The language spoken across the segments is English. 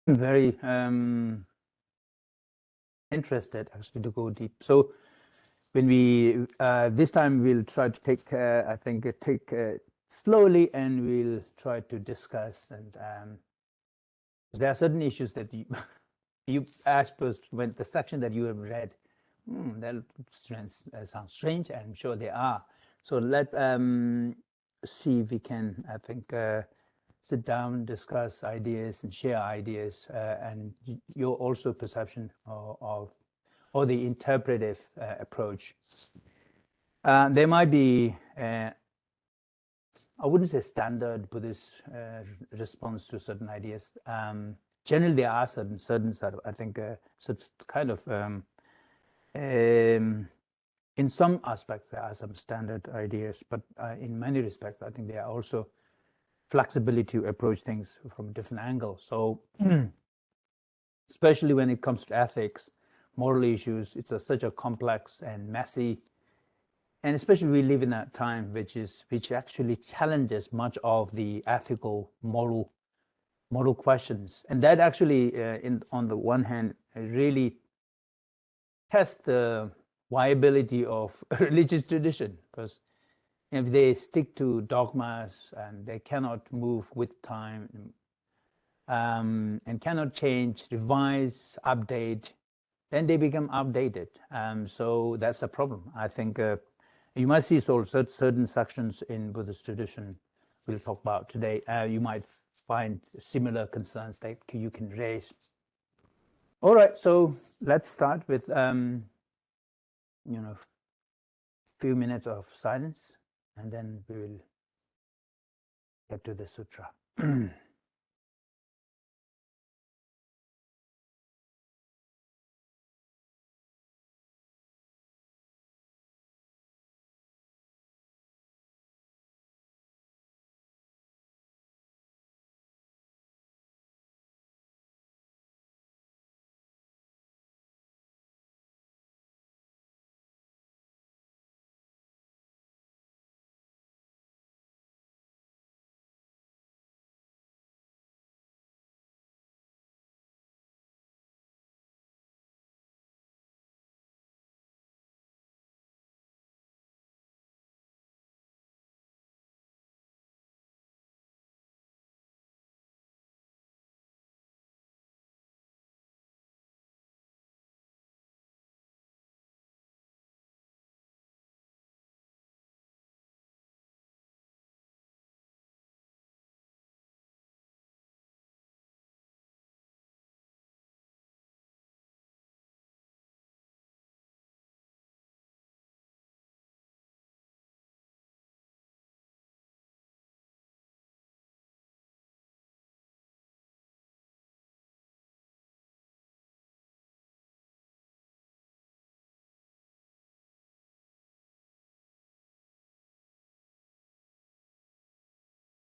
very interested actually to go deep. So when we this time we'll try to take I think take slowly, and we'll try to discuss. And there are certain issues that you as per when the section that you have read, that sounds strange. I'm sure they are. So let see if we can, I think, sit down, discuss ideas, and share ideas, and your also perception of or the interpretive approach. There might be, I wouldn't say standard Buddhist response to certain ideas. Generally, there are certain sort of, I think, such kind of, in some aspects, there are some standard ideas, but in many respects, I think there are also flexibility to approach things from a different angle. So, especially when it comes to ethics, moral issues, it's such a complex and messy, and especially we live in that time which actually challenges much of the ethical moral questions, and that actually on the one hand really tests the viability of religious tradition, because if they stick to dogmas and they cannot move with time, and cannot change, revise, update, then they become outdated. So that's the problem. I think you might see certain sections in Buddhist tradition we'll talk about today. You might find similar concerns that you can raise. All right, so let's start with few minutes of silence, and then we will get to the sutra.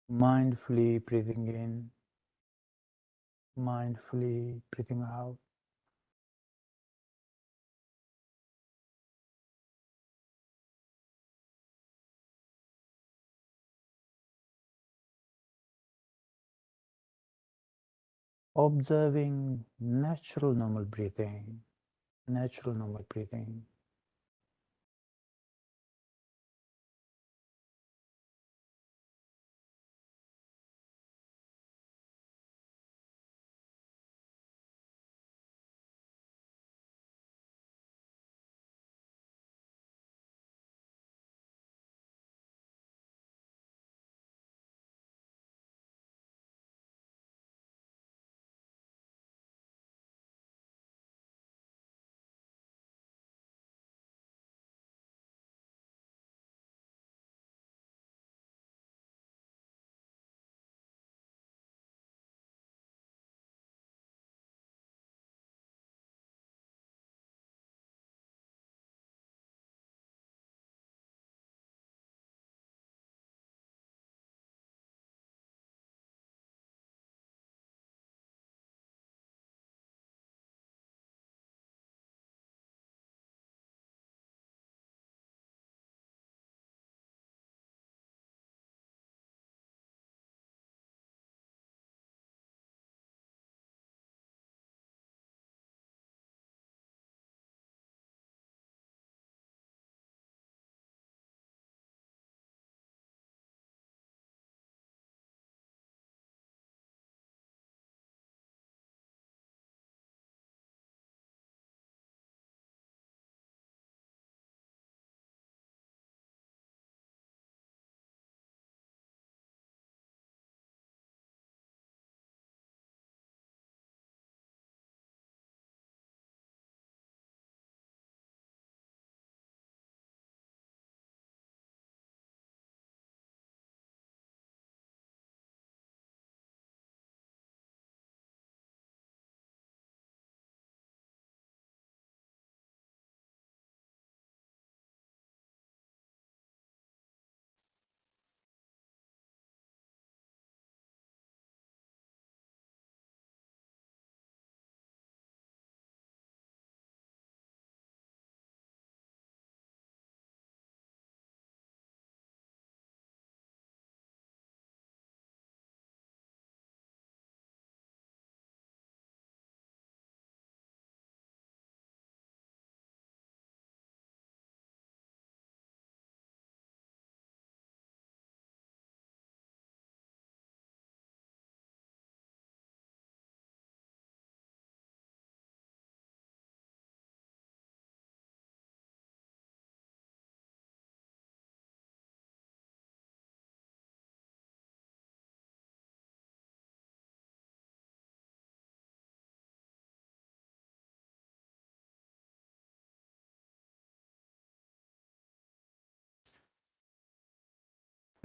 Mindfully breathing in, mindfully breathing out. Observing natural normal breathing, natural normal breathing.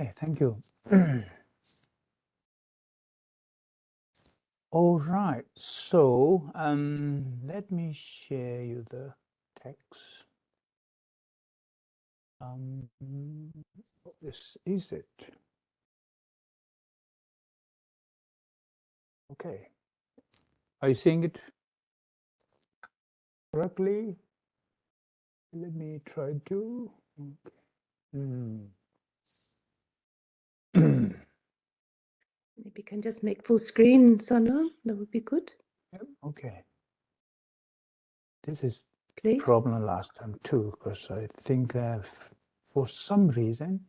Okay, thank you. All right, so let me share you the text. This is it. Okay. Are you seeing it correctly? Let me try to. Okay. Maybe you can just make full screen, Sonam. That would be good. Yep, okay. This is Please. problem last time too, because I think for some reason.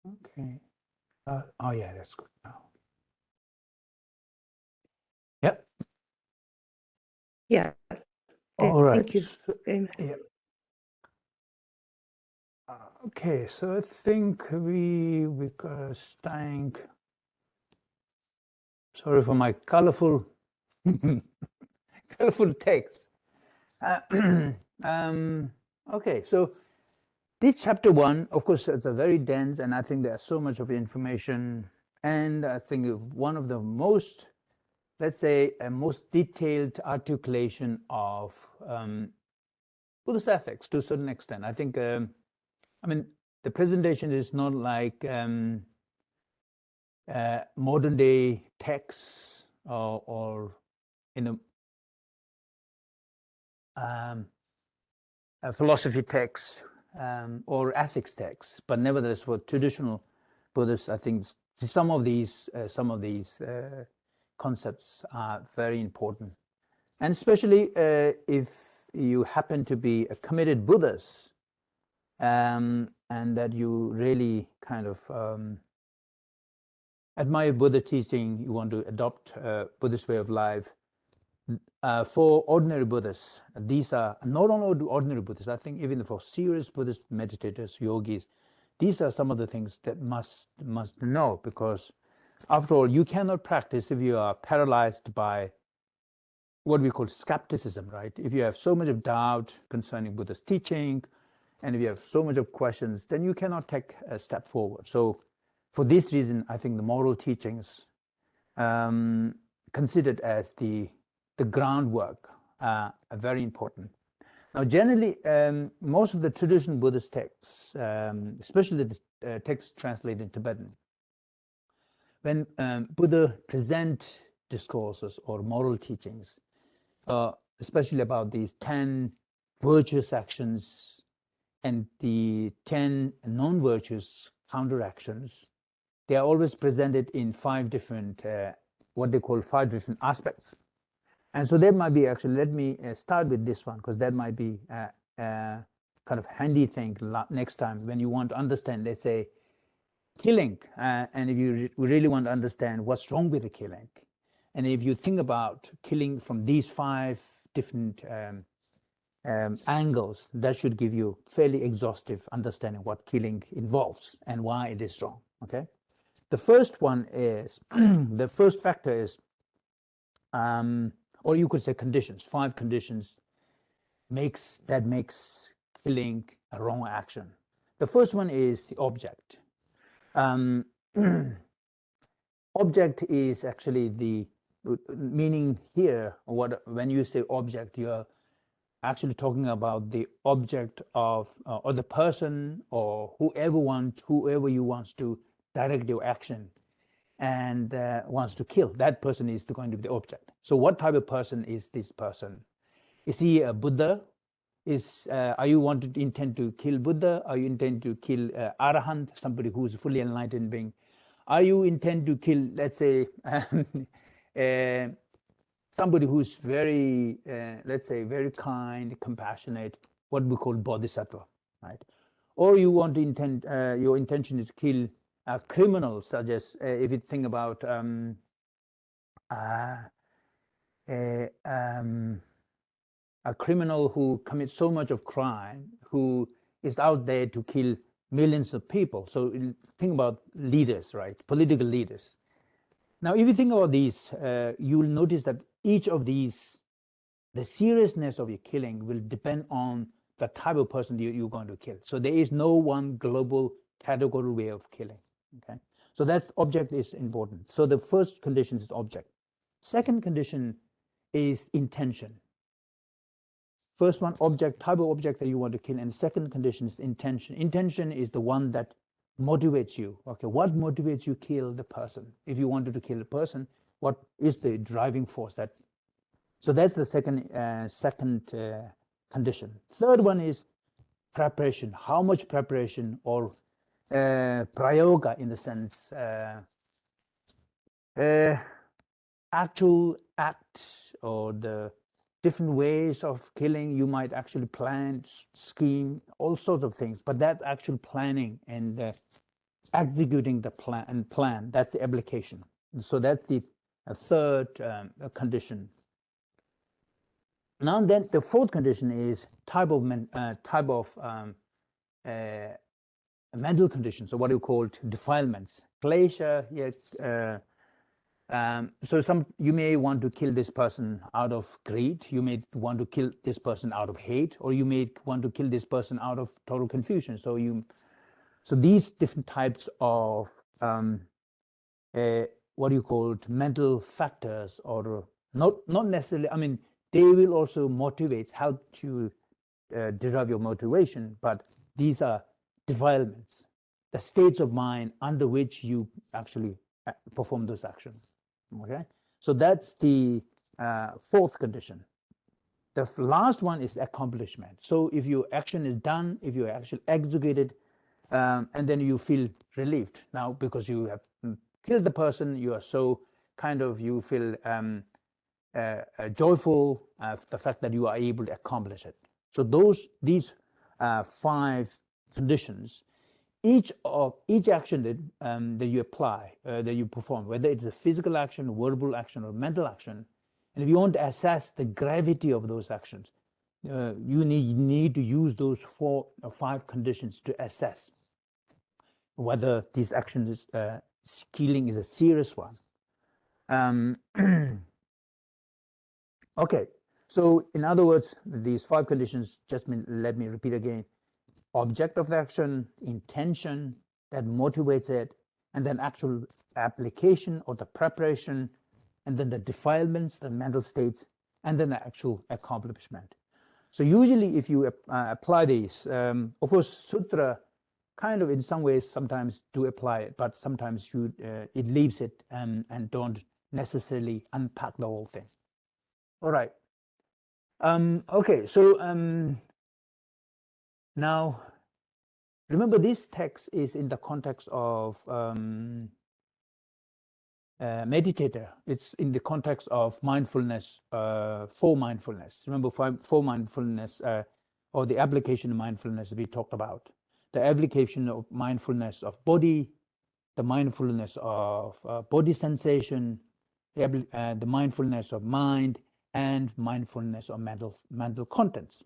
Okay. Oh yeah, that's good now. Yep. Yeah. All right. Thank you very much. Yeah. Okay, so I think we staying. Sorry for my colorful text. Okay, so this chapter 1, of course, it's a very dense, and I think there's so much of information, and I think one of the most, let's say, a most detailed articulation of Buddhist ethics to a certain extent. I think, I mean, the presentation is not like modern day texts or in a philosophy text or ethics text, but nevertheless for traditional Buddhists, I think some of these concepts are very important, and especially if you happen to be a committed Buddhist, and that you really kind of admire Buddha teaching, you want to adopt Buddhist way of life. For ordinary Buddhists, these are not only ordinary Buddhists, I think even for serious Buddhist meditators, yogis, these are some of the things that must know, because after all, you cannot practice if you are paralyzed by what we call skepticism, right? If you have so much of doubt concerning Buddha's teaching, and if you have so much of questions, then you cannot take a step forward. So for this reason, I think the moral teachings considered as the groundwork are very important. Now, generally, most of the traditional Buddhist texts, especially the texts translated in Tibetan, when Buddha present discourses or moral teachings, especially about these 10 virtuous actions and the 10 non-virtuous counteractions, they are always presented in 5 different, what they call 5 different aspects. And so that might be actually, let me start with this one, because that might be a kind of handy thing next time when you want to understand, let's say, killing. And if you really want to understand what's wrong with the killing, and if you think about killing from these 5 different angles, that should give you fairly exhaustive understanding what killing involves and why it is wrong. Okay, the first one is the first factor is, or you could say conditions. 5 conditions makes killing a wrong action. The first one is the object. Object is actually the meaning here. When you say object, you're actually talking about the object of or the person or whoever you want to direct your action and wants to kill. That person is going to be the object. So what type of person is this person? Is he a Buddha? Are you intend to kill Buddha? Are you intend to kill Arahant, somebody who is fully enlightened being? Are you intend to kill, let's say, somebody who's very, let's say, very kind, compassionate, what we call bodhisattva, right? Or you want to your intention is to kill criminals, such as if you think about a criminal who commits so much of crime, who is out there to kill millions of people. So think about leaders, right? Political leaders. Now, if you think about these, you will notice that each of these, the seriousness of your killing will depend on the type of person you're going to kill. So there is no one global categorical way of killing. Okay, so that's object is important. So the first condition is object. Second condition is intention. First one, object, type of object that you want to kill, and second condition is intention. Intention is the one that motivates you. Okay, what motivates you kill the person? If you wanted to kill a person, what is the driving force? So that's the second condition. Third one is preparation. How much preparation, or prayoga in the sense, actual act, or the different ways of killing. You might actually plan, scheme, all sorts of things, but that actual planning and executing the plan, that's the application. So that's the third condition. Now then, the fourth condition is type of mental conditions, so what you call defilements. Klesha, yes. So you may want to kill this person out of greed, you may want to kill this person out of hate, or you may want to kill this person out of total confusion. So these different types of what you call mental factors, or not necessarily, I mean, they will also motivate, help to derive your motivation, but these are defilements, the states of mind under which you actually perform those actions. Okay, so that's the fourth condition. The last one is accomplishment. So if your action is done, if you actually executed, and then you feel relieved now because you have killed the person, you are so you feel joyful the fact that you are able to accomplish it. So these 5 conditions, each action that you apply, that you perform, whether it's a physical action, verbal action, or mental action, and if you want to assess the gravity of those actions, you need to use those 4 or 5 conditions to assess whether these actions killing is a serious one. Okay, so in other words, these 5 conditions, let me repeat again: object of the action, intention that motivates it, and then actual application or the preparation, and then the defilements, the mental states, and then the actual accomplishment. So usually if you apply these, of course, Sutra in some ways sometimes do apply it, but sometimes it leaves it and don't necessarily unpack the whole thing. All right. Okay, so now remember, this text is in the context of meditator. It's in the context of mindfulness, for mindfulness. Remember, for mindfulness, or the application of mindfulness we talked about. The application of mindfulness of body, the mindfulness of body sensation, the mindfulness of mind, and mindfulness of mental contents.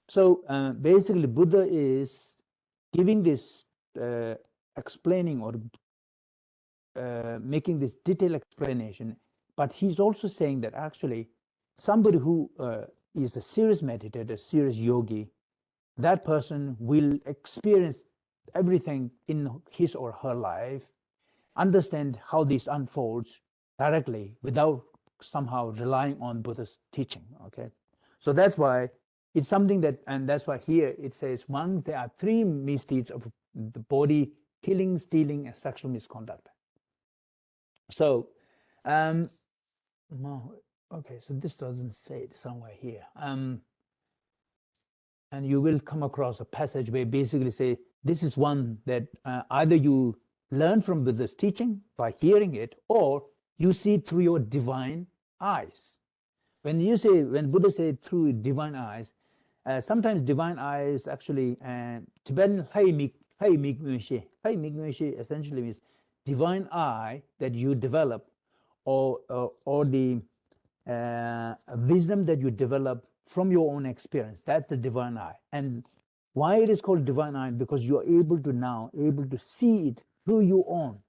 So basically, Buddha is giving this explaining or making this detailed explanation, but he's also saying that actually somebody who is a serious meditator, a serious yogi, that person will experience everything in his or her life, understand how this unfolds directly without somehow relying on Buddha's teaching. Okay, so that's why it's something that, and that's why here it says, there are 3 misdeeds of the body: killing, stealing, and sexual misconduct. So okay, so this doesn't say it somewhere here, and you will come across a passage where basically say this is one that either you learn from Buddha's teaching by hearing it, or you see through your divine eyes. When Buddha said through divine eyes, sometimes divine eyes actually, Tibetan essentially means divine eye that you develop, or the wisdom that you develop from your own experience. That's the divine eye. And why it is called divine eye? Because you are able to see it through your own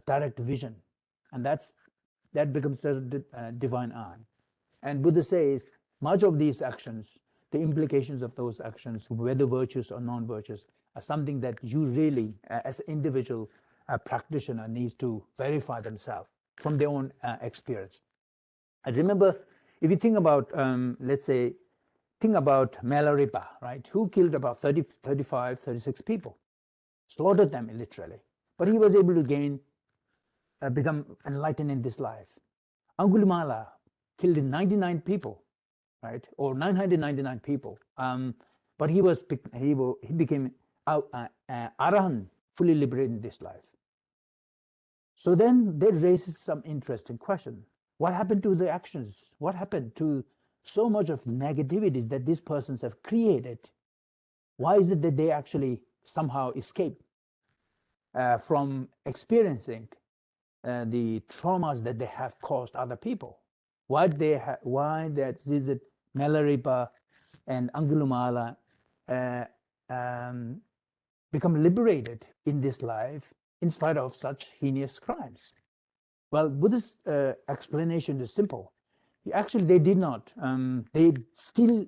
direct vision, and that becomes the divine eye. And Buddha says much of these actions, the implications of those actions, whether virtuous or non-virtuous, something that you really, as an individual practitioner, needs to verify themselves from their own experience. I remember, if you think about, let's say, think about Milarepa, right? Who killed about 30, 35, 36 people, slaughtered them literally. But he was able to become enlightened in this life. Angulimala killed 99 people, right? Or 999 people. But he became Arahant, fully liberated in this life. So then that raises some interesting question. What happened to the actions? What happened to so much of negativities that these persons have created? Why is it that they actually somehow escape from experiencing the traumas that they have caused other people? Why that is it Milarepa and Angulimala become liberated in this life in spite of such heinous crimes? Well, Buddhist explanation is simple. Actually, they did not. They still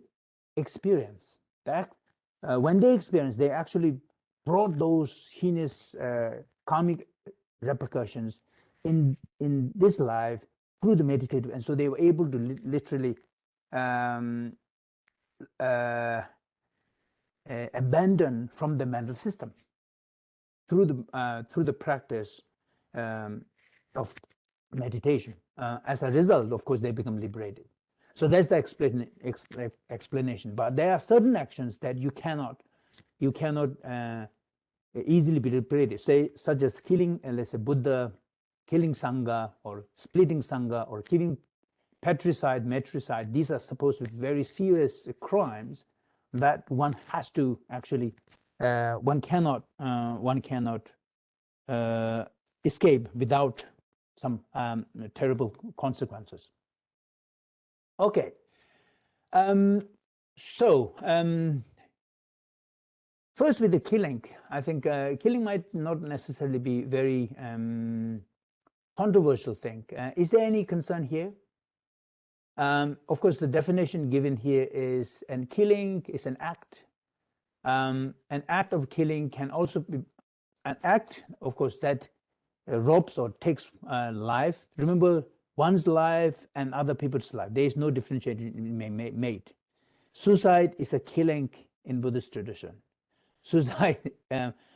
experience that. When they experience, they actually brought those heinous karmic repercussions in this life through the meditative, and so they were able to literally abandon from the mental system through the practice of meditation. As a result, of course, they become liberated. So that's the explanation. But there are certain actions that you cannot easily be liberated. Say, such as killing, let's say, Buddha, killing Sangha, or splitting Sangha, or killing patricide, matricide. These are supposed to be very serious crimes that one has to actually, one cannot escape without some terrible consequences. Okay, first with the killing, I think killing might not necessarily be very controversial thing. Is there any concern here? Of course, the definition given here is, and killing is an act. An act of killing can also be an act, of course, that robs or takes life. Remember, one's life and other people's life. There is no differentiation made. Suicide is a killing in Buddhist tradition. Suicide,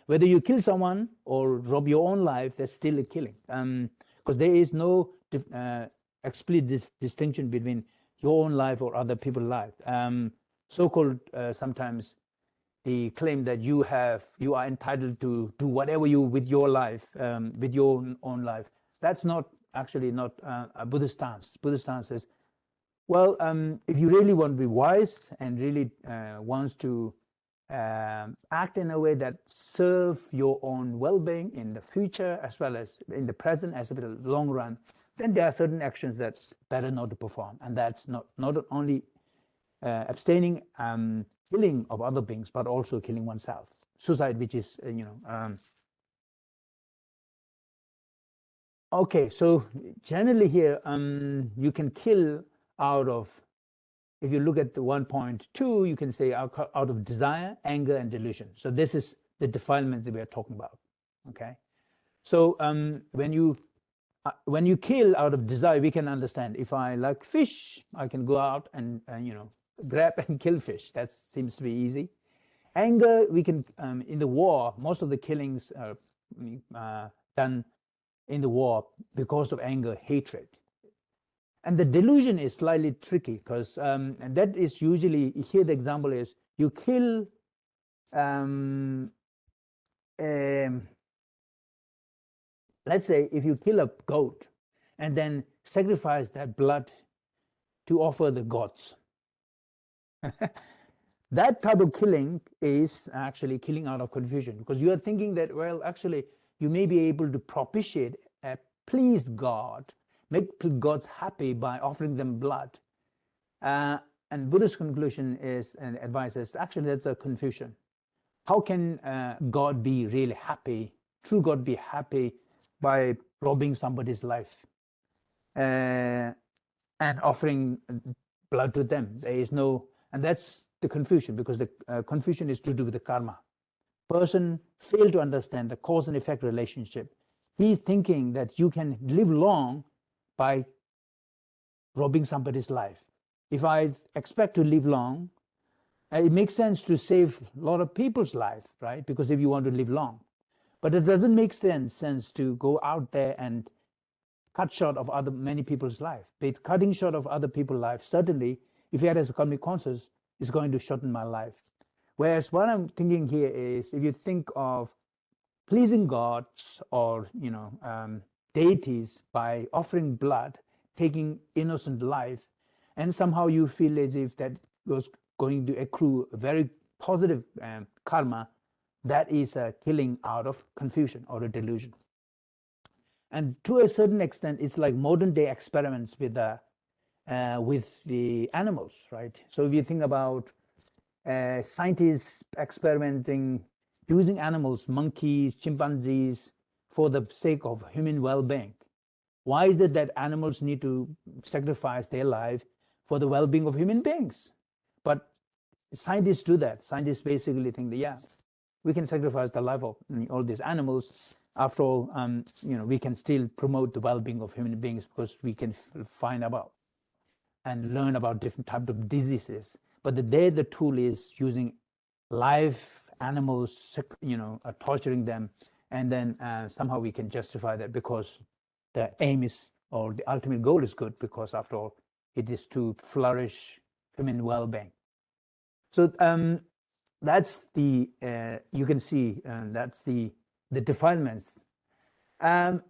whether you kill someone or rob your own life, that's still a killing. Because there is no explicit distinction between your own life or other people's life. So-called sometimes the claim that you are entitled to do whatever you with your life, with your own life. That's not a Buddhist stance. Buddhist stance is, well, if you really want to be wise and really wants to act in a way that serve your own well-being in the future as well as in the present as well as the long run, then there are certain actions that's better not to perform, and that's not only abstaining killing of other beings, but also killing oneself. Suicide, which is okay. So generally here, you can kill out of, if you look at the 1.2, you can say out of desire, anger, and delusion. So this is the defilement that we are talking about. Okay. So when you kill out of desire, we can understand. If I like fish, I can go out and grab and kill fish. That seems to be easy. Anger, we can in the war, most of the killings are done in the war because of anger, hatred. And the delusion is slightly tricky because and that is usually, here the example is you kill let's say if you kill a goat and then sacrifice that blood to offer the gods. That type of killing is actually killing out of confusion, because you are thinking that, well, actually, you may be able to propitiate, please God, make gods happy by offering them blood. And Buddhist conclusion is, and advice is, actually, that's a confusion. How can God be really happy, true God be happy by robbing somebody's life and offering blood to them? There is no, and that's the confusion, because the confusion is to do with the karma. person failed to understand the cause and effect relationship. He's thinking that you can live long by robbing somebody's life. If I expect to live long, it makes sense to save a lot of people's life, right? Because if you want to live long. But it doesn't make sense to go out there and cut short of many people's life. But cutting short of other people's life, certainly, if it has a karmic conscious, is going to shorten my life. Whereas what I'm thinking here is, if you think of pleasing gods or deities by offering blood, taking innocent life, and somehow you feel as if that was going to accrue a very positive karma, that is a killing out of confusion or a delusion. And to a certain extent, it's like modern day experiments with the animals, right? So if you think about scientists experimenting using animals, monkeys, chimpanzees, for the sake of human well-being. Why is it that animals need to sacrifice their life for the well-being of human beings? But scientists do that. Scientists basically think that, yeah, we can sacrifice the life of all these animals. After all, we can still promote the well-being of human beings because we can find about and learn about different types of diseases. But the tool is using live animals, torturing them, and then somehow we can justify that because the aim is, or the ultimate goal is good, because after all, it is to flourish human well-being. So that's the, you can see, that's the defilements. And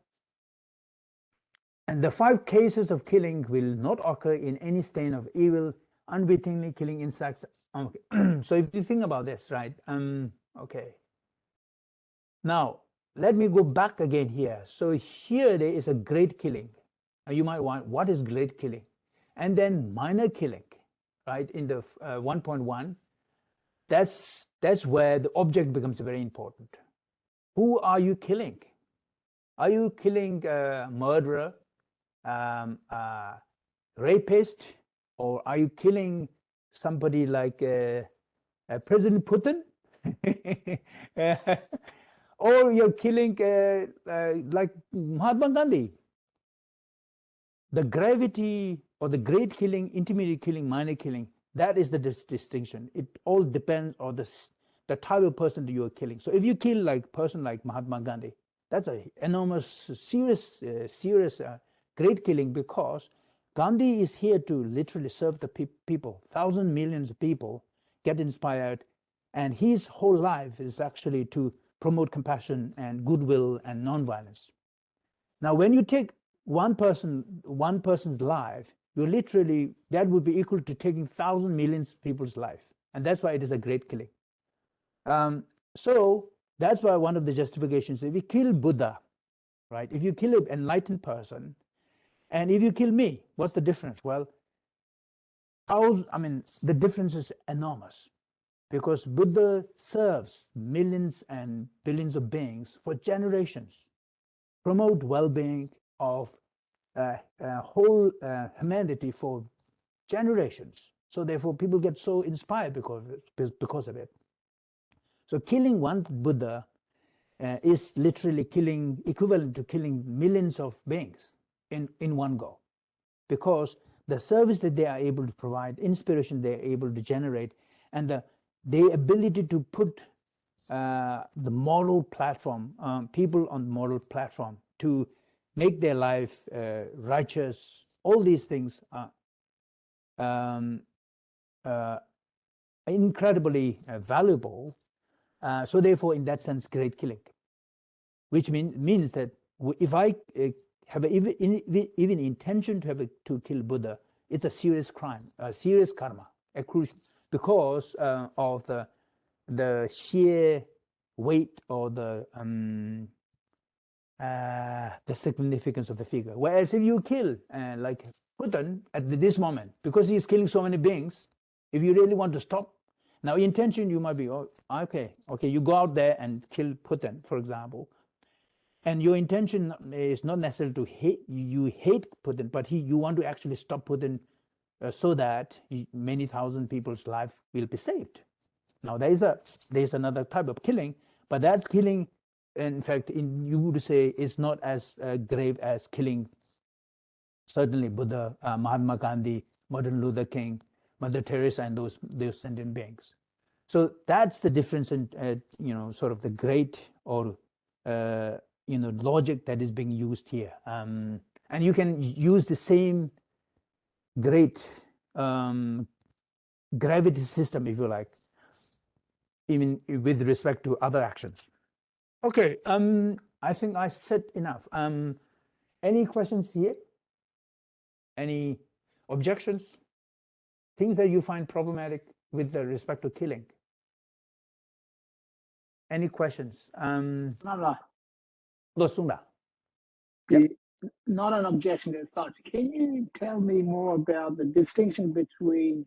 the 5 cases of killing will not occur in any stain of evil, unwittingly killing insects. Okay. So if you think about this, right? Okay. Now, let me go back again here. So here there is a great killing. Now you might want, what is great killing? And then minor killing, right? In the 1.1, that's where the object becomes very important. Who are you killing? Are you killing a murderer, rapist, or are you killing somebody like President Putin? Or you're killing like Mahatma Gandhi? The gravity or the great killing, intermediate killing, minor killing, that is the distinction. It all depends on the type of person that you are killing. So if you kill like a person like Mahatma Gandhi, that's an enormous, serious, great killing, because Gandhi is here to literally serve the people. Thousands, millions of people get inspired, and his whole life is actually to promote compassion and goodwill and nonviolence. Now, when you take one person's life, you literally, that would be equal to taking thousands, millions of people's life, and that's why it is a great killing. So that's why one of the justifications, if you kill Buddha, right? If you kill an enlightened person, and if you kill me, what's the difference? Well, the difference is enormous, because Buddha serves millions and billions of beings for generations, promote well-being of whole humanity for generations. So therefore, people get so inspired because of it. So killing one Buddha is literally equivalent to killing millions of beings in one go, because the service that they are able to provide, inspiration they are able to generate, and the ability to put the moral platform, people on the moral platform, to make their life righteous, all these things are incredibly valuable. So therefore, in that sense, great killing, which means that if I have even intention to kill Buddha, it's a serious crime, a serious karma, because of the sheer weight or the significance of the figure. Whereas if you kill like Putin at this moment, because he's killing so many beings, if you really want to stop, now intention, you might be, oh, okay, you go out there and kill Putin, for example, and your intention is not necessarily to hate Putin, but you want to actually stop Putin so that many thousand people's life will be saved. Now there's another type of killing, but that killing, in fact, you would say, is not as grave as killing certainly Buddha, Mahatma Gandhi, Martin Luther King, Mother Teresa, and those sentient beings. So that's the difference in sort of the great or logic that is being used here. And you can use the same great gravity system, if you like, even with respect to other actions. Okay, I think I said enough. Any questions here? Any objections? Things that you find problematic with respect to killing? Any questions? No. Losunda. Not an objection as such. Can you tell me more about the distinction between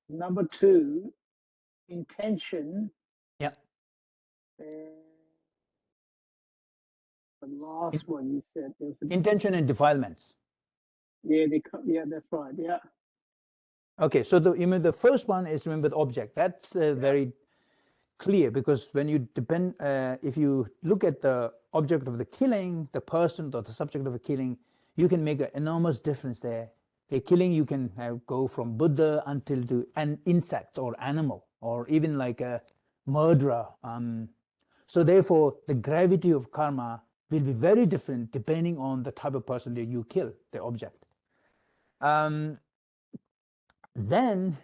number 2, intention, Yeah, and the last one you said there was intention and defilements. Yeah, that's right. Yeah. Okay, so the first one is, remember, the object. That's very clear, because when you if you look at the object of the killing, the person or the subject of the killing, you can make an enormous difference there. The killing, you can go from Buddha until to an insect or animal, or even like a murderer. So therefore, the gravity of karma will be very different depending on the type of person that you kill, the object. Then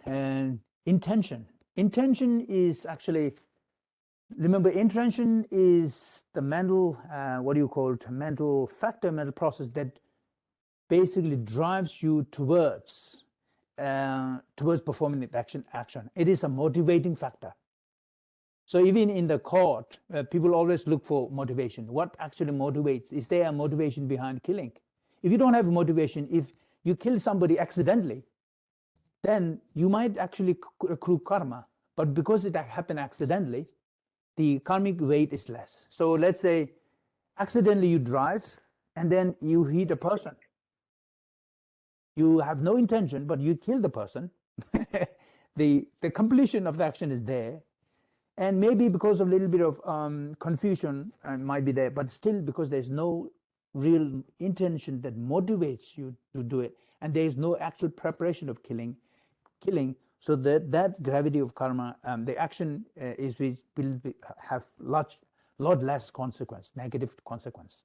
intention. Intention is actually, remember, intention is the mental, mental factor, mental process that basically drives you towards performing the action. It is a motivating factor. So even in the court, people always look for motivation. What actually motivates? Is there a motivation behind killing? If you don't have a motivation, if you kill somebody accidentally, then you might actually accrue karma. But because it happened accidentally, the karmic weight is less. So let's say accidentally you drive and then you hit a person. You have no intention, but you kill the person. The completion of the action is there. And maybe because of a little bit of confusion might be there, but still, because there's no real intention that motivates you to do it, and there is no actual preparation of killing, so that gravity of karma, the action will have lot less consequence, negative consequence.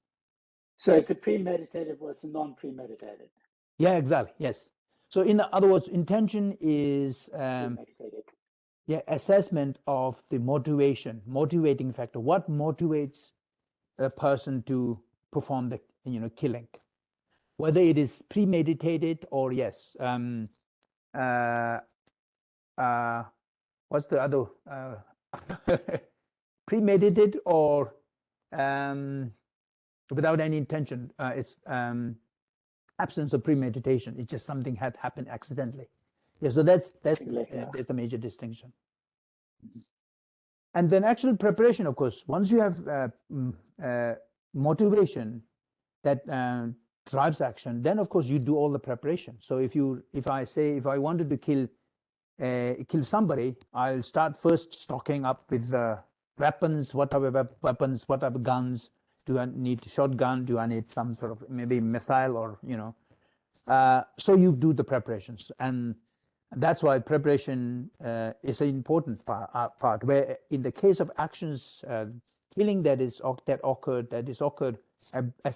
So it's a premeditated versus non-premeditated. Yeah, exactly. Yes. So in other words, intention is Premeditated. Yeah, assessment of the motivating factor. What motivates a person to perform the killing, whether it is premeditated or yes. What's the other? Premeditated or without any intention. It's absence of premeditation. It's just something had happened accidentally. Yeah, so that's the major distinction. And then actual preparation, of course, once you have motivation that drives action, then of course you do all the preparation. So if I wanted to kill somebody, I'll start first stocking up with weapons. What type of weapons? What type of guns? Do I need a shotgun? Do I need some sort of maybe missile or so you do the preparations, and that's why preparation is an important part. Where in the case of actions, killing that occurred as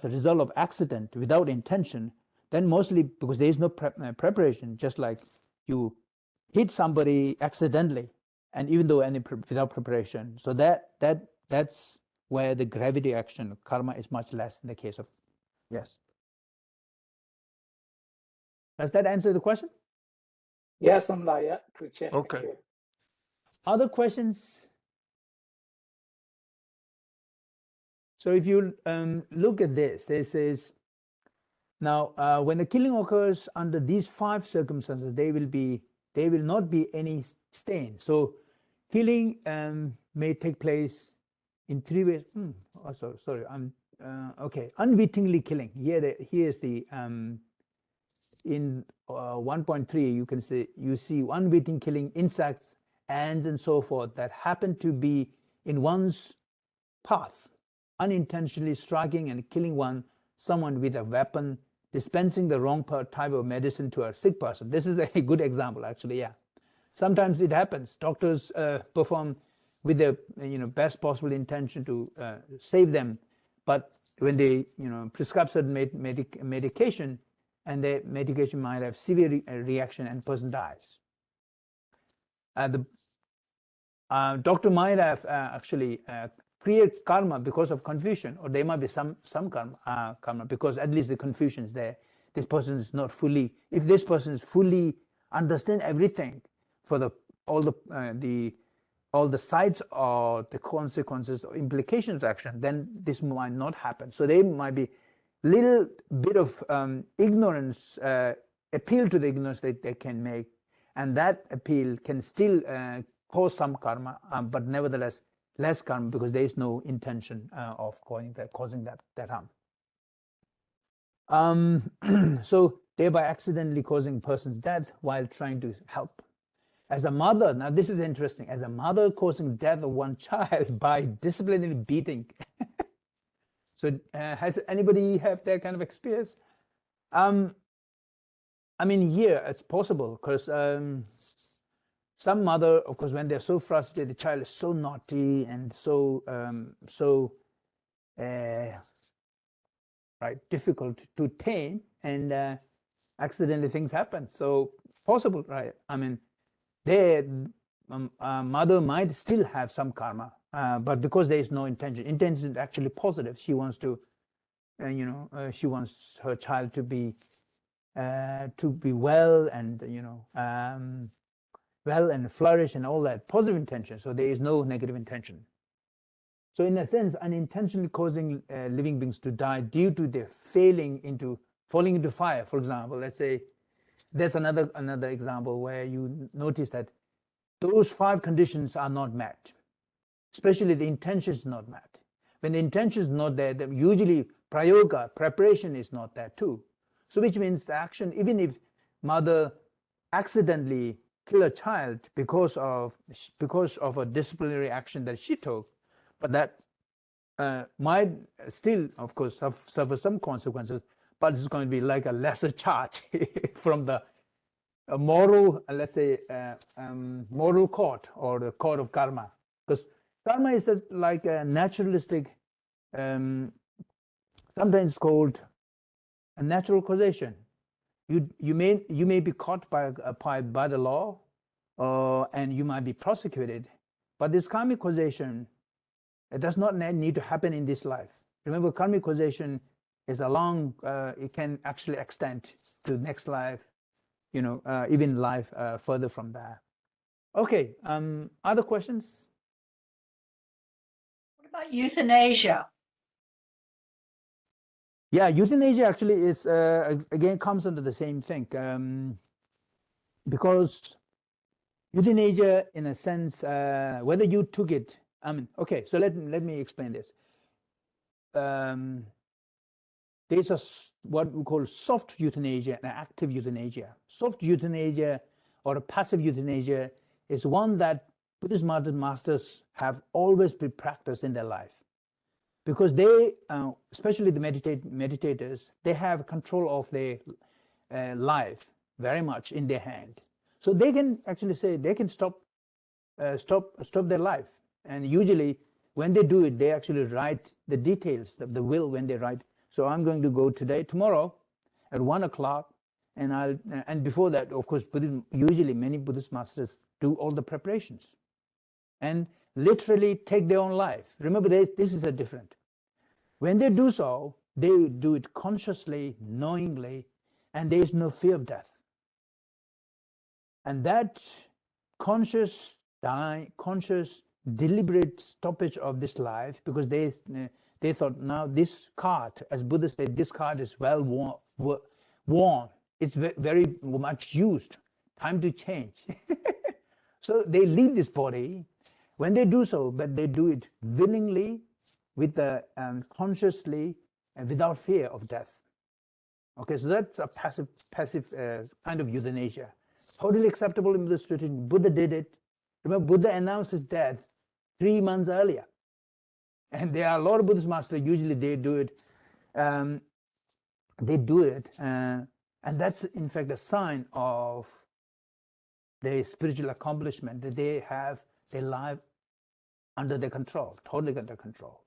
a result of accident without intention, then mostly because there is no preparation, just like you hit somebody accidentally, and even though without preparation, so that's where the gravity action karma is much less in the case of yes. Does that answer the question? Yeah, something like that. Appreciate it. Okay. Other questions? So if you look at this is now when the killing occurs under these 5 circumstances, there will not be any stain. So killing may take place in 3 ways. Sorry. Okay. Unwittingly killing. Here's the in 1.3, you can say you see one being killing insects, ants, and so forth that happen to be in one's path, unintentionally striking and killing someone with a weapon, dispensing the wrong type of medicine to a sick person. This is a good example, actually. Yeah, sometimes it happens. Doctors perform with the best possible intention to save them, but when they prescribe certain medication, and the medication might have severe reaction and person dies. The doctor might have actually create karma because of confusion, or there might be some karma because at least the confusion is there. This person is not fully. If this person is fully understand everything for all the sides or the consequences or implications of action, then this might not happen. So there might be little bit of ignorance, appeal to the ignorance that they can make, and that appeal can still cause some karma, but nevertheless less karma because there is no intention of causing that harm. So thereby accidentally causing person's death while trying to help. As a mother, now this is interesting, as a mother causing death of one child by disciplinary beating. So has anybody have that kind of experience? I mean, yeah, it's possible because some mother, of course, when they're so frustrated, the child is so naughty and so right, difficult to tame, and accidentally things happen. So possible, right? I mean, their mother might still have some karma, but because there is no intention is actually positive. She wants to, she wants her child to be well and well and flourish and all that positive intention. So there is no negative intention. So in a sense, unintentionally causing living beings to die due to their falling into fire, for example. Let's say there's another example where you notice that those 5 conditions are not met, especially the intention is not met. When the intention is not there, then usually prayoga, preparation, is not there too. So which means the action, even if mother accidentally kill a child because of a disciplinary action that she took, but that might still, of course, suffer some consequences, but it's going to be like a lesser charge from the moral, let's say, moral court or the court of karma, because karma is like a naturalistic, sometimes called a natural causation. You may be caught by the law, and you might be prosecuted, but this karmic causation, it does not need to happen in this life. Remember, karmic causation is a long, it can actually extend to next life, even life further from there. Okay, other questions? What about euthanasia? Yeah, euthanasia actually is, again, comes under the same thing, because euthanasia, in a sense, whether you took it, I mean, okay, so let me explain this. There's what we call soft euthanasia and active euthanasia. Soft euthanasia or a passive euthanasia is one that Buddhist masters have always been practiced in their life, because they, especially the meditators, they have control of their life very much in their hand. So they can actually say they can stop their life. And usually when they do it, they actually write the details of the will when they write. So I'm going to go tomorrow at 1 o'clock, and before that, of course, usually many Buddhist masters do all the preparations and literally take their own life. Remember, this is a different. When they do so, they do it consciously, knowingly, and there is no fear of death. And that conscious, deliberate stoppage of this life, because they thought, now this card, as Buddha said, this card is well worn. It's very much used. Time to change. So they leave this body. When they do so, but they do it willingly, with consciously, and without fear of death. Okay, so that's a passive kind of euthanasia. Totally acceptable in Buddhist tradition. Buddha did it. Remember, Buddha announced his death 3 months earlier. And there are a lot of Buddhist masters, usually they do it. And that's in fact a sign of their spiritual accomplishment, that they have their life under their control, totally under control.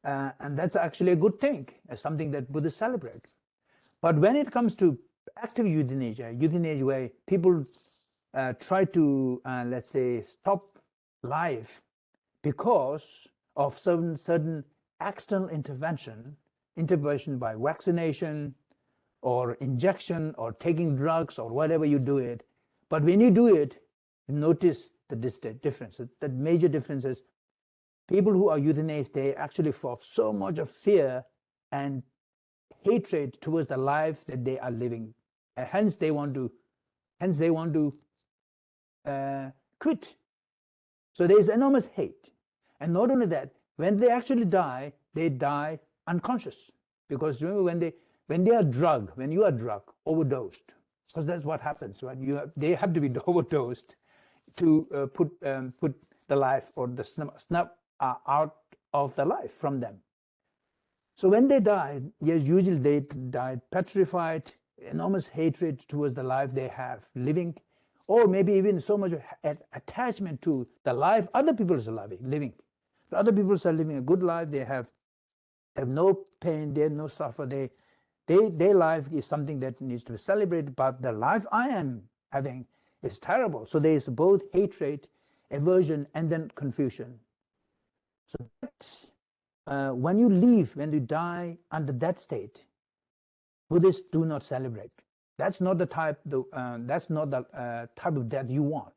And that's actually a good thing, something that Buddhists celebrate. But when it comes to active euthanasia where people try to, let's say, stop life because of certain external intervention by vaccination or injection or taking drugs or whatever you do it. But when you do it, notice the difference. The major difference is people who are euthanized, they actually fall so much of fear and hatred towards the life that they are living. Hence they want to quit. So there is enormous hate. And not only that, when they actually die, they die unconscious. Because remember, when you are drug overdosed, because that's what happens, right? They have to be overdosed to put the life or the snap out of the life from them. So when they die, yes, usually they die petrified, enormous hatred towards the life they have living, or maybe even so much attachment to the life other people are living. So other people are living a good life. They have no pain, they have no suffer. Their life is something that needs to be celebrated, but the life I am having is terrible. So there is both hatred, aversion, and then confusion. So that, when you die under that state, Buddhists do not celebrate. That's not the type. Type of death you want.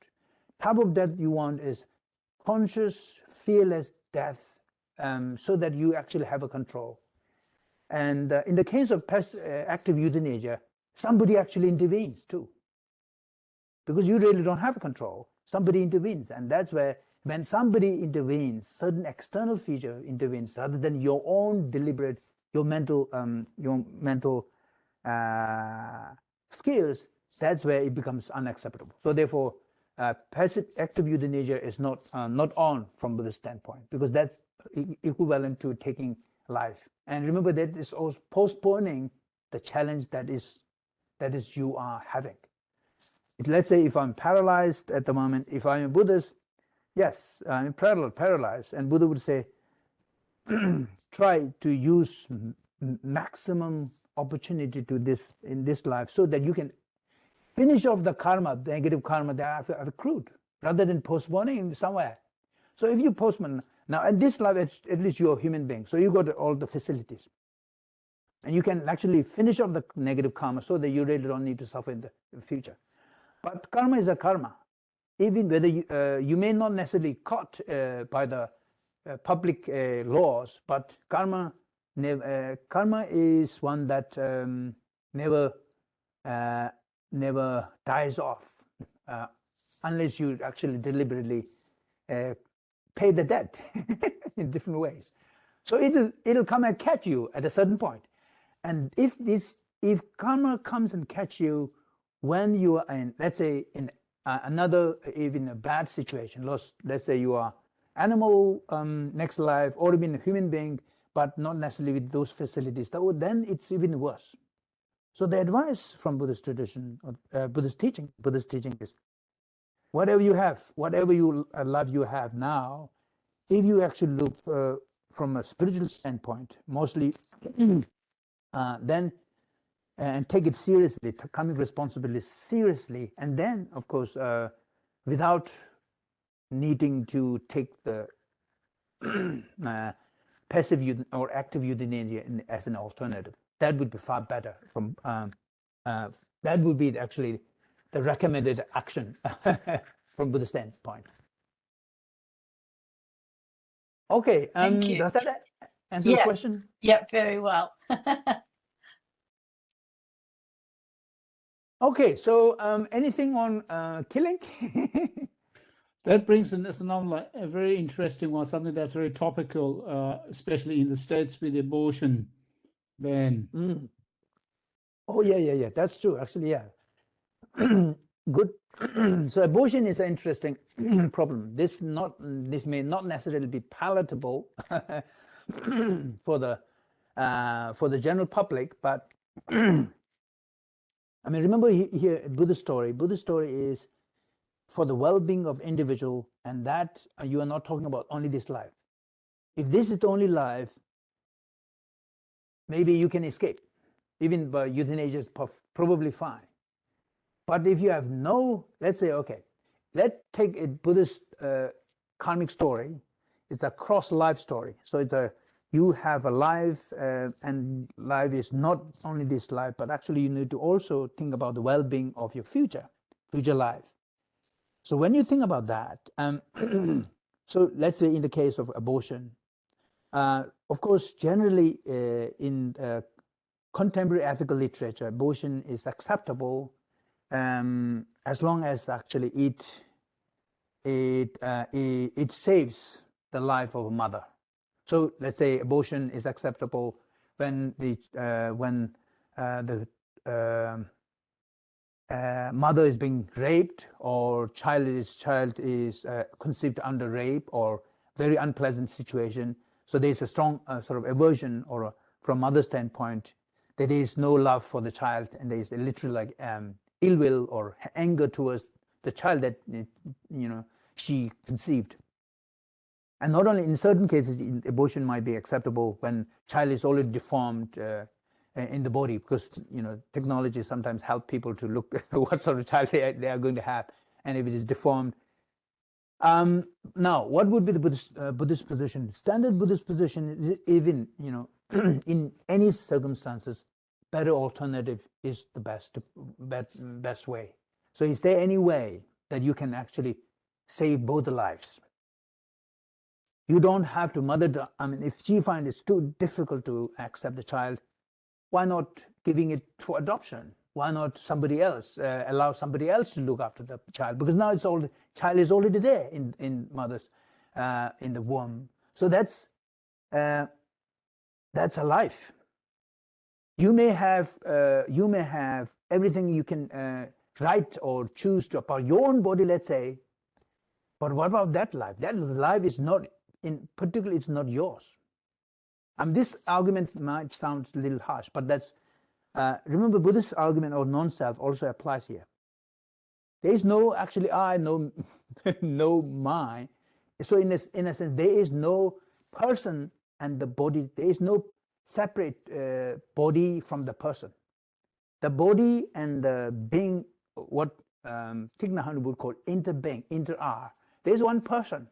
Type of death you want is conscious, fearless death, so that you actually have a control. And in the case of active euthanasia, somebody actually intervenes too, because you really don't have control. Somebody intervenes, and that's where when somebody intervenes, certain external feature intervenes rather than your own deliberate, your mental skills. That's where it becomes unacceptable. So therefore, passive active euthanasia is not on from Buddhist standpoint, because that's equivalent to taking life. And remember that it's also postponing the challenge that is you are having. Let's say if I'm paralyzed at the moment, if I'm a Buddhist, yes, I'm paralyzed, and Buddha would say, try to use maximum opportunity to this in this life, so that you can finish off the karma, the negative karma that I've accrued, rather than postponing somewhere. So if you postpone now in this life, at least you're a human being, so you got all the facilities, and you can actually finish off the negative karma, so that you really don't need to suffer in the future. But karma is a karma, even whether you may not necessarily caught by the public laws, but karma is one that never dies off unless you actually deliberately pay the debt in different ways. So it'll come and catch you at a certain point. And if karma comes and catch you when you are in, let's say, in another, even a bad situation, let's say you are animal next life, or even a human being, but not necessarily with those facilities, then it's even worse. So the advice from Buddhist tradition, Buddhist teaching is, whatever you have, whatever love you have now, if you actually look from a spiritual standpoint, mostly, then and take it seriously, coming responsibility seriously, and then, of course, without needing to take the passive or active euthanasia as an alternative. That would be far better. That would be actually the recommended action from Buddhist standpoint. Okay, does that answer the question? Yeah, very well. Okay, so anything on killing? That brings in Sonam a very interesting one, something that's very topical, especially in the States with the abortion ban. Oh yeah. That's true. Actually, yeah. Good. So abortion is an interesting problem. This may not necessarily be palatable for the general public, but I mean, remember here Buddha's story. Buddha's story is for the well-being of individual, and that you are not talking about only this life. If this is the only life, maybe you can escape. Even by euthanasia is probably fine. But if you have no, let's say, okay, let's take a Buddhist karmic story. It's a cross-life story. So it's you have a life, and life is not only this life, but actually you need to also think about the well-being of your future life. So when you think about that, so let's say in the case of abortion, of course, generally in contemporary ethical literature, abortion is acceptable as long as actually it saves the life of a mother. So let's say abortion is acceptable when the mother is being raped, or child is conceived under rape or very unpleasant situation. So there's a strong sort of aversion, or from mother's standpoint, there is no love for the child, and there is literally like ill will or anger towards the child that she conceived. And not only in certain cases, abortion might be acceptable when child is already deformed in the body, because technology sometimes help people to look at what sort of child they are going to have, and if it is deformed. Now, what would be the Buddhist position? Standard Buddhist position is, even in any circumstances, better alternative is the best way. So is there any way that you can actually save both lives? You don't have to I mean, if she finds it's too difficult to accept the child, why not giving it for adoption? Why not somebody else, allow somebody else to look after the child? Because now child is already there in mother's, in the womb. So that's a life. You may have everything you can write or choose to about your own body, let's say, but what about that life? That life is not, in particular, it's not yours. This argument might sound a little harsh, but that's remember, Buddhist argument of non-self also applies here. There is no actually I, no mine. So in a sense, there is no person and the body. There is no separate body from the person. The body and the being, what Thich Nhat Hanh would call interbeing, inter-are. There is one person.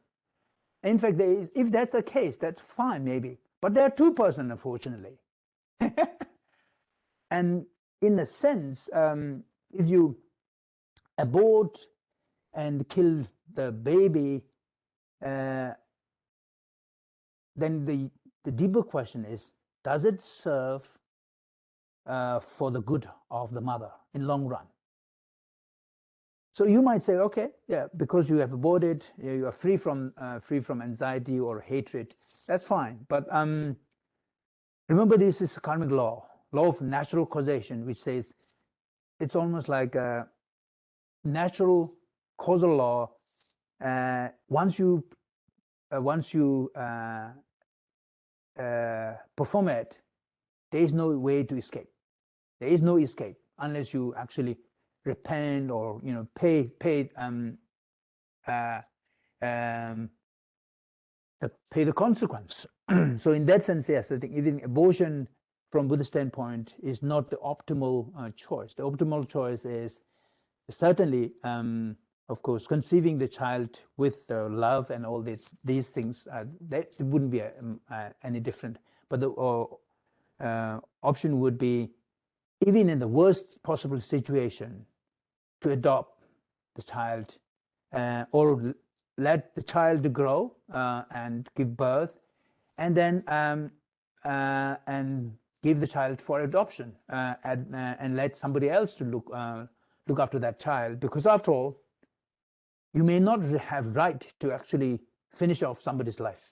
In fact, if that's the case, that's fine, maybe. But there are two persons, unfortunately. And in a sense, if you abort and kill the baby, then the deeper question is, does it serve for the good of the mother in long run? So you might say, okay, yeah, because you have aborted, you are free from anxiety or hatred. That's fine. But remember, this is a karmic law of natural causation, which says it's almost like a natural causal law. Once you perform it, there is no way to escape. There is no escape unless you actually repent or pay the consequence. So in that sense, yes, I think even abortion from Buddhist standpoint is not the optimal choice. The optimal choice is certainly, of course, conceiving the child with love and all these things. That it wouldn't be any different. But the option would be, even in the worst possible situation, to adopt the child or let the child grow and give birth, and then and give the child for adoption and let somebody else to look after that child. Because after all, you may not have right to actually finish off somebody's life.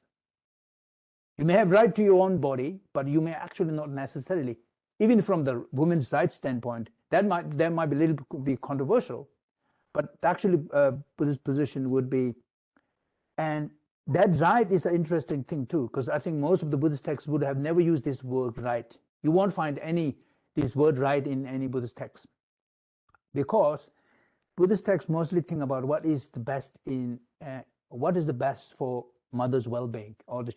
You may have right to your own body, but you may actually not necessarily even from the women's rights standpoint, that might be a little be controversial, but actually Buddha's position would be, and that right is an interesting thing too, because I think most of the Buddhist texts would have never used this word right. You won't find this word right in any Buddhist text, because Buddhist texts mostly think about what is the best for mother's well-being or the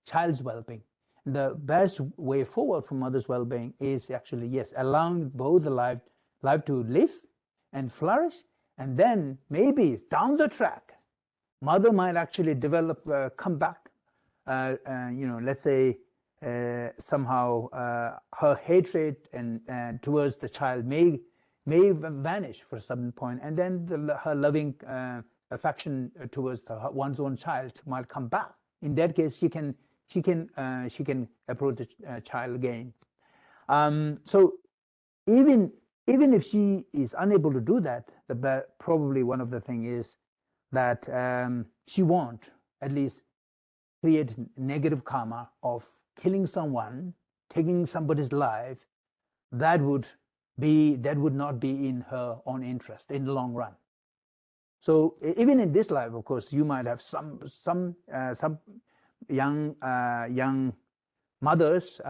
child's well-being. The best way forward for mother's well-being is actually, yes, allowing both the life to live and flourish, and then maybe down the track, mother might actually develop, come back, let's say somehow her hatred and towards the child may vanish for a certain point, and then her loving affection towards one's own child might come back. In that case, she can approach the child again. So even if she is unable to do that, probably one of the things is that she won't at least create negative karma of killing someone, taking somebody's life. That would not be in her own interest in the long run. So even in this life, of course, you might have some young mothers,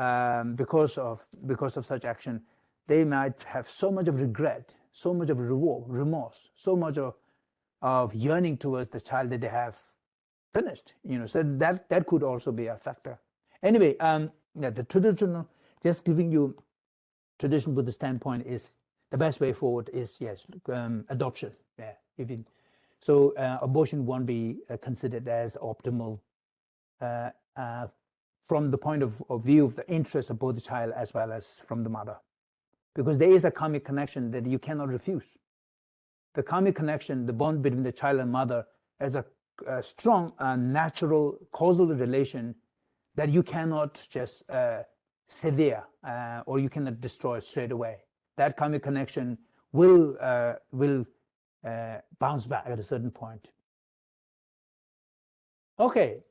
because of such action, they might have so much of regret, so much of remorse, so much of yearning towards the child that they have finished. So that could also be a factor. Anyway, the traditional, just giving you traditional Buddhist standpoint is the best way forward is, yes, adoption. Yeah, even so, abortion won't be considered as optimal from the point of view of the interest of both the child as well as from the mother, because there is a karmic connection that you cannot refuse. The karmic connection, the bond between the child and mother, is a strong natural causal relation that you cannot just sever or you cannot destroy straight away. That karmic connection will bounce back at a certain point. Okay.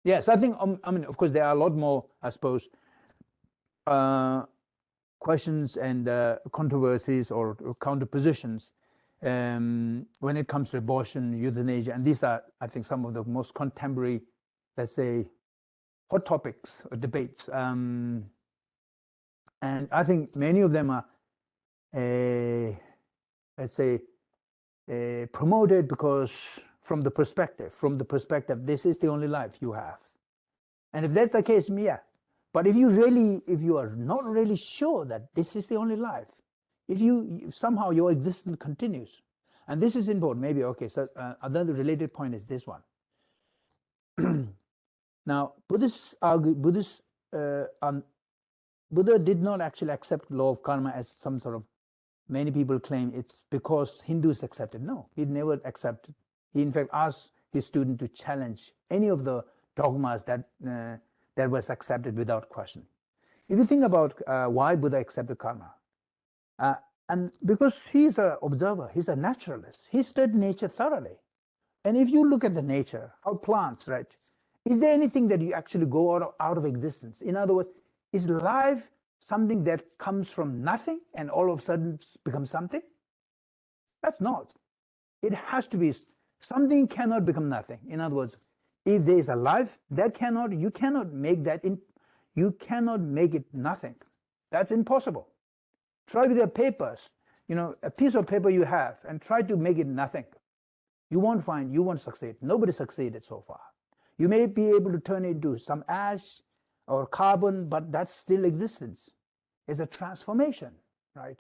Yes, I think, I mean, of course, there are a lot more, I suppose, questions and controversies or counterpositions when it comes to abortion, euthanasia, and these are, I think, some of the most contemporary, let's say, hot topics or debates. And I think many of them are, let's say, promoted because from the perspective, this is the only life you have. And if that's the case, yeah. But if you are not really sure that this is the only life, if somehow your existence continues, and this is important, maybe, okay, so another related point is this one. Now, Buddha did not actually accept law of karma as some sort of, many people claim it's because Hindus accepted. No, he never accepted. He in fact asked his student to challenge any of the dogmas that was accepted without question. If you think about why Buddha accepted karma, and because he's an observer, he's a naturalist, he studied nature thoroughly. And if you look at the nature, how plants, right? Is there anything that you actually go out of existence? In other words, is life something that comes from nothing and all of a sudden becomes something? That's not. It has to be, something cannot become nothing. In other words, if there is a life, you cannot make it nothing. That's impossible. Try with your papers, a piece of paper you have, and try to make it nothing. You won't succeed. Nobody succeeded so far. You may be able to turn it into some ash or carbon, but that's still existence. It's a transformation, right?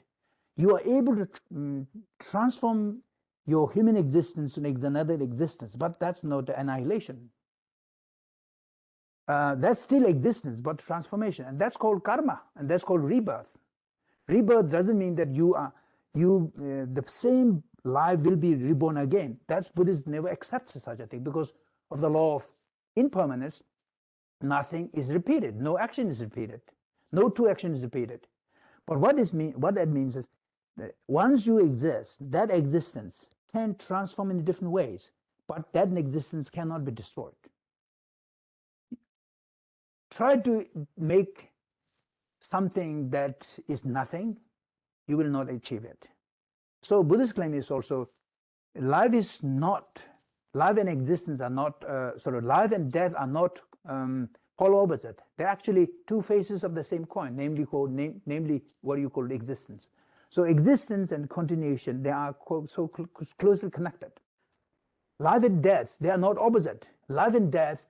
You are able to transform your human existence into another existence, but that's not annihilation. That's still existence, but transformation, and that's called karma, and that's called rebirth. Rebirth doesn't mean that the same life will be reborn again. That's Buddhists never accept such a thing because of the law of impermanence. Nothing is repeated. No action is repeated. No two action is repeated. But what that means is that once you exist, that existence can transform in different ways, but that existence cannot be destroyed. Try to make something that is nothing, you will not achieve it. So Buddhist claim is also, life is not, life and existence are not, life and death are not polar opposite. They're actually two faces of the same coin, namely what you call existence. So existence and continuation, they are so closely connected. Life and death, they are not opposite. Life and death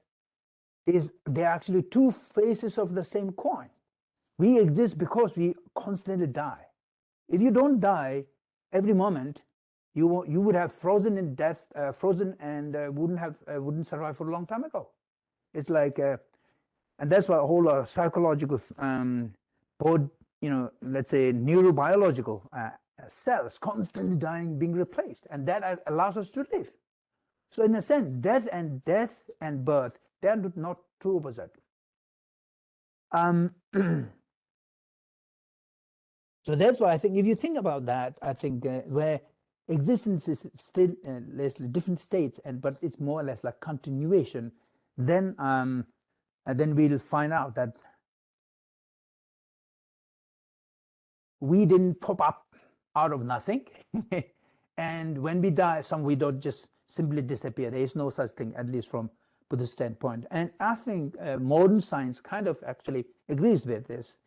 they're actually two faces of the same coin. We exist because we constantly die. If you don't die every moment, you would have frozen in death, and wouldn't survive for a long time ago. It's like, and that's why a whole psychological, let's say neurobiological cells constantly dying, being replaced, and that allows us to live. So in a sense, death and birth, they are not true opposite. So that's why I think, if you think about that, I think where existence is still different states, but it's more or less like continuation, then we'll find out that we didn't pop up out of nothing, and when we die, we don't just simply disappear. There is no such thing, at least from Buddhist standpoint. And I think modern science kind of actually agrees with this.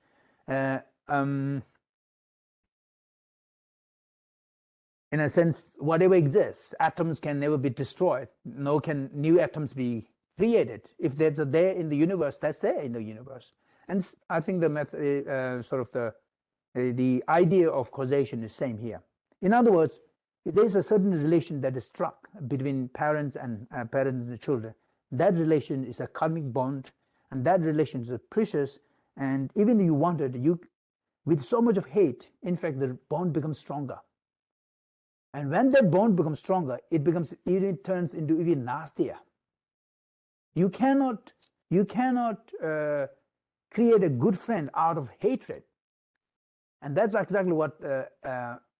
In a sense, whatever exists, atoms can never be destroyed. Nor can new atoms be created. If there's a there in the universe, that's there in the universe. And I think the method, the idea of causation is same here. In other words, there's a certain relation that is struck between parents and the children. That relation is a karmic bond, and that relation is precious. And even if you wanted, with so much of hate, in fact, the bond becomes stronger. And when that bond becomes stronger, it turns into even nastier. You cannot create a good friend out of hatred. And that's exactly what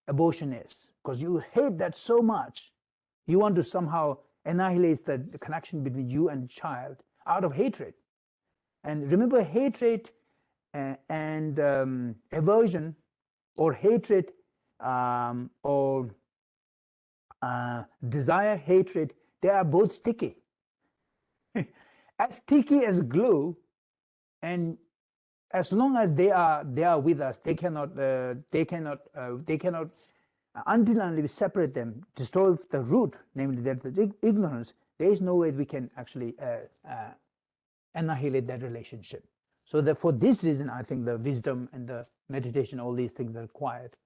abortion is. Because you hate that so much, you want to somehow annihilate the connection between you and the child out of hatred. And remember, hatred and aversion, or hatred or desire, hatred, they are both sticky. As sticky as glue, and as long as they are with us, they cannot until and unless we separate them, destroy the root, namely that the ignorance. There is no way we can actually annihilate that relationship. So for this reason, I think the wisdom and the meditation, all these things are required.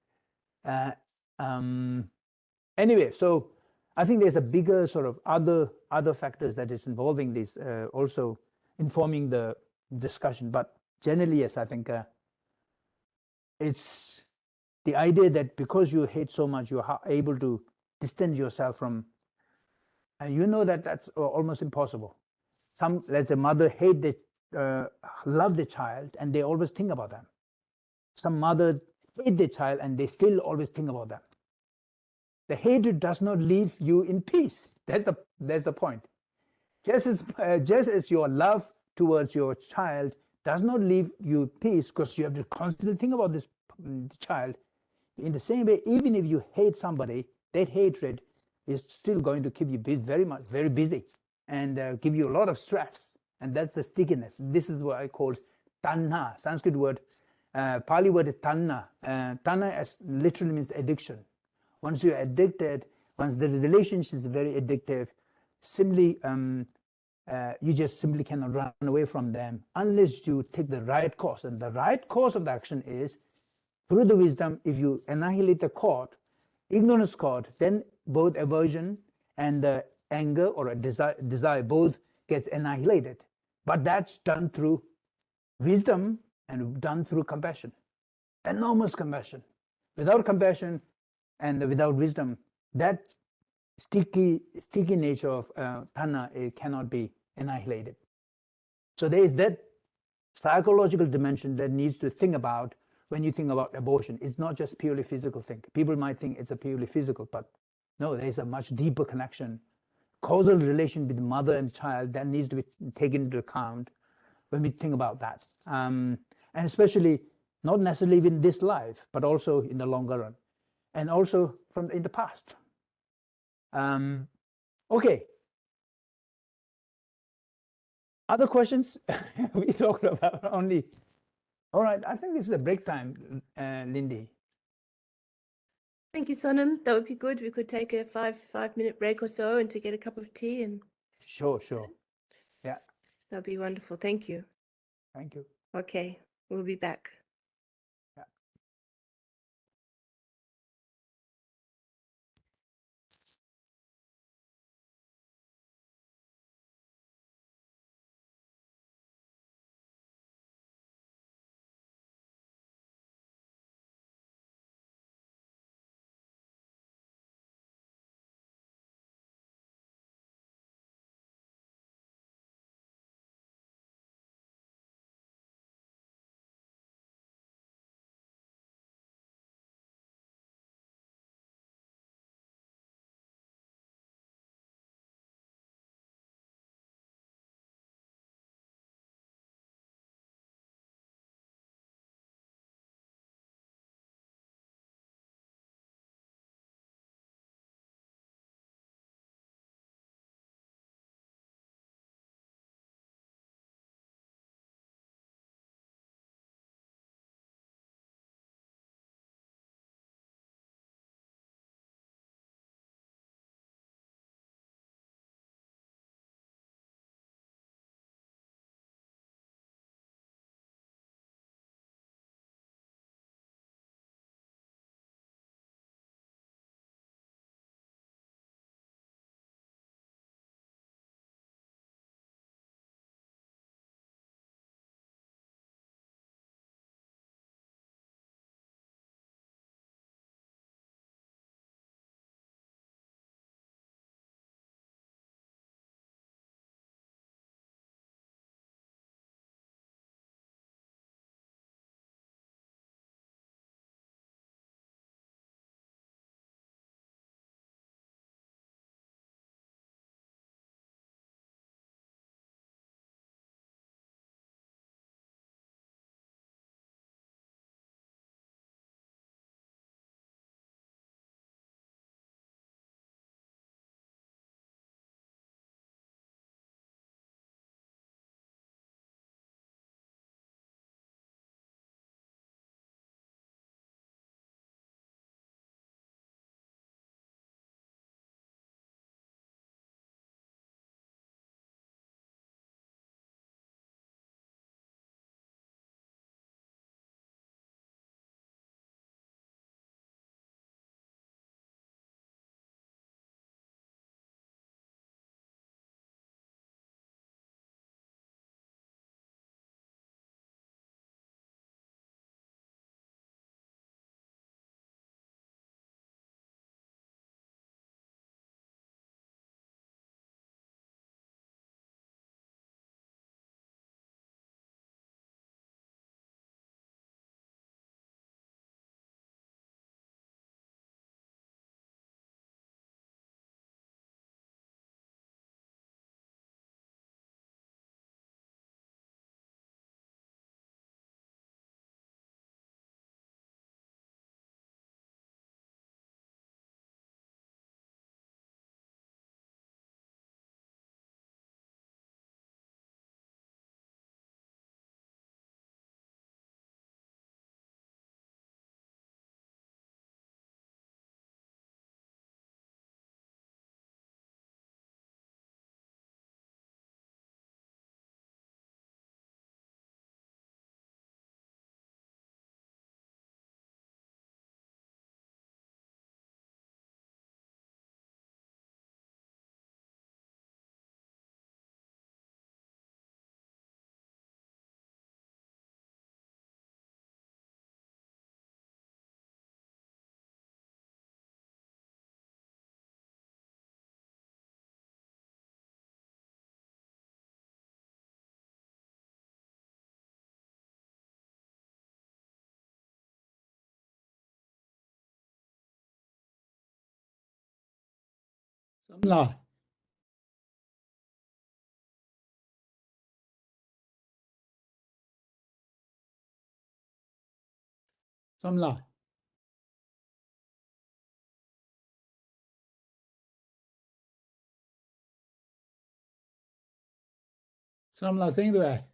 Anyway, so I think there's a bigger sort of other factors that is involving this, also informing the discussion. But generally, yes, I think it's the idea that because you hate so much, you are able to distance yourself from, and you know that that's almost impossible. Let's say mother love the child, and they always think about them. Some mother hate the child, and they still always think about them. The hatred does not leave you in peace. That's the point. Just as your love towards your child does not leave you in peace, because you have to constantly think about this child. In the same way, even if you hate somebody, that hatred is still going to keep you very busy, and give you a lot of stress. And that's the stickiness. This is what I call tanha. Sanskrit word, Pali word is tanha. Tanha literally means addiction. Once you're addicted, once the relationship is very addictive, simply you just simply cannot run away from them unless you take the right course. And the right course of the action is through the wisdom. If you annihilate the cord, ignorance cord, then both aversion and the anger or a desire both gets annihilated. But that's done through wisdom and done through compassion, enormous compassion. Without compassion and without wisdom, that sticky nature of tanha, it cannot be annihilated. So there is that psychological dimension that needs to think about when you think about abortion. It's not just purely physical thing. People might think it's a purely physical, but no, there's a much deeper connection, causal relation between mother and child that needs to be taken into account when we think about that. And especially not necessarily in this life, but also in the longer run, and also from in the past. Okay. Other questions? We talked about only. All right, I think this is a break time, Lindy. Thank you, Sonam. That would be good. We could take a five-minute break or so and to get a cup of tea, and Sure. Yeah. that'd be wonderful. Thank you. Thank you. Okay, we'll be back. Yeah. Samla. Sonam. Sonam saying that.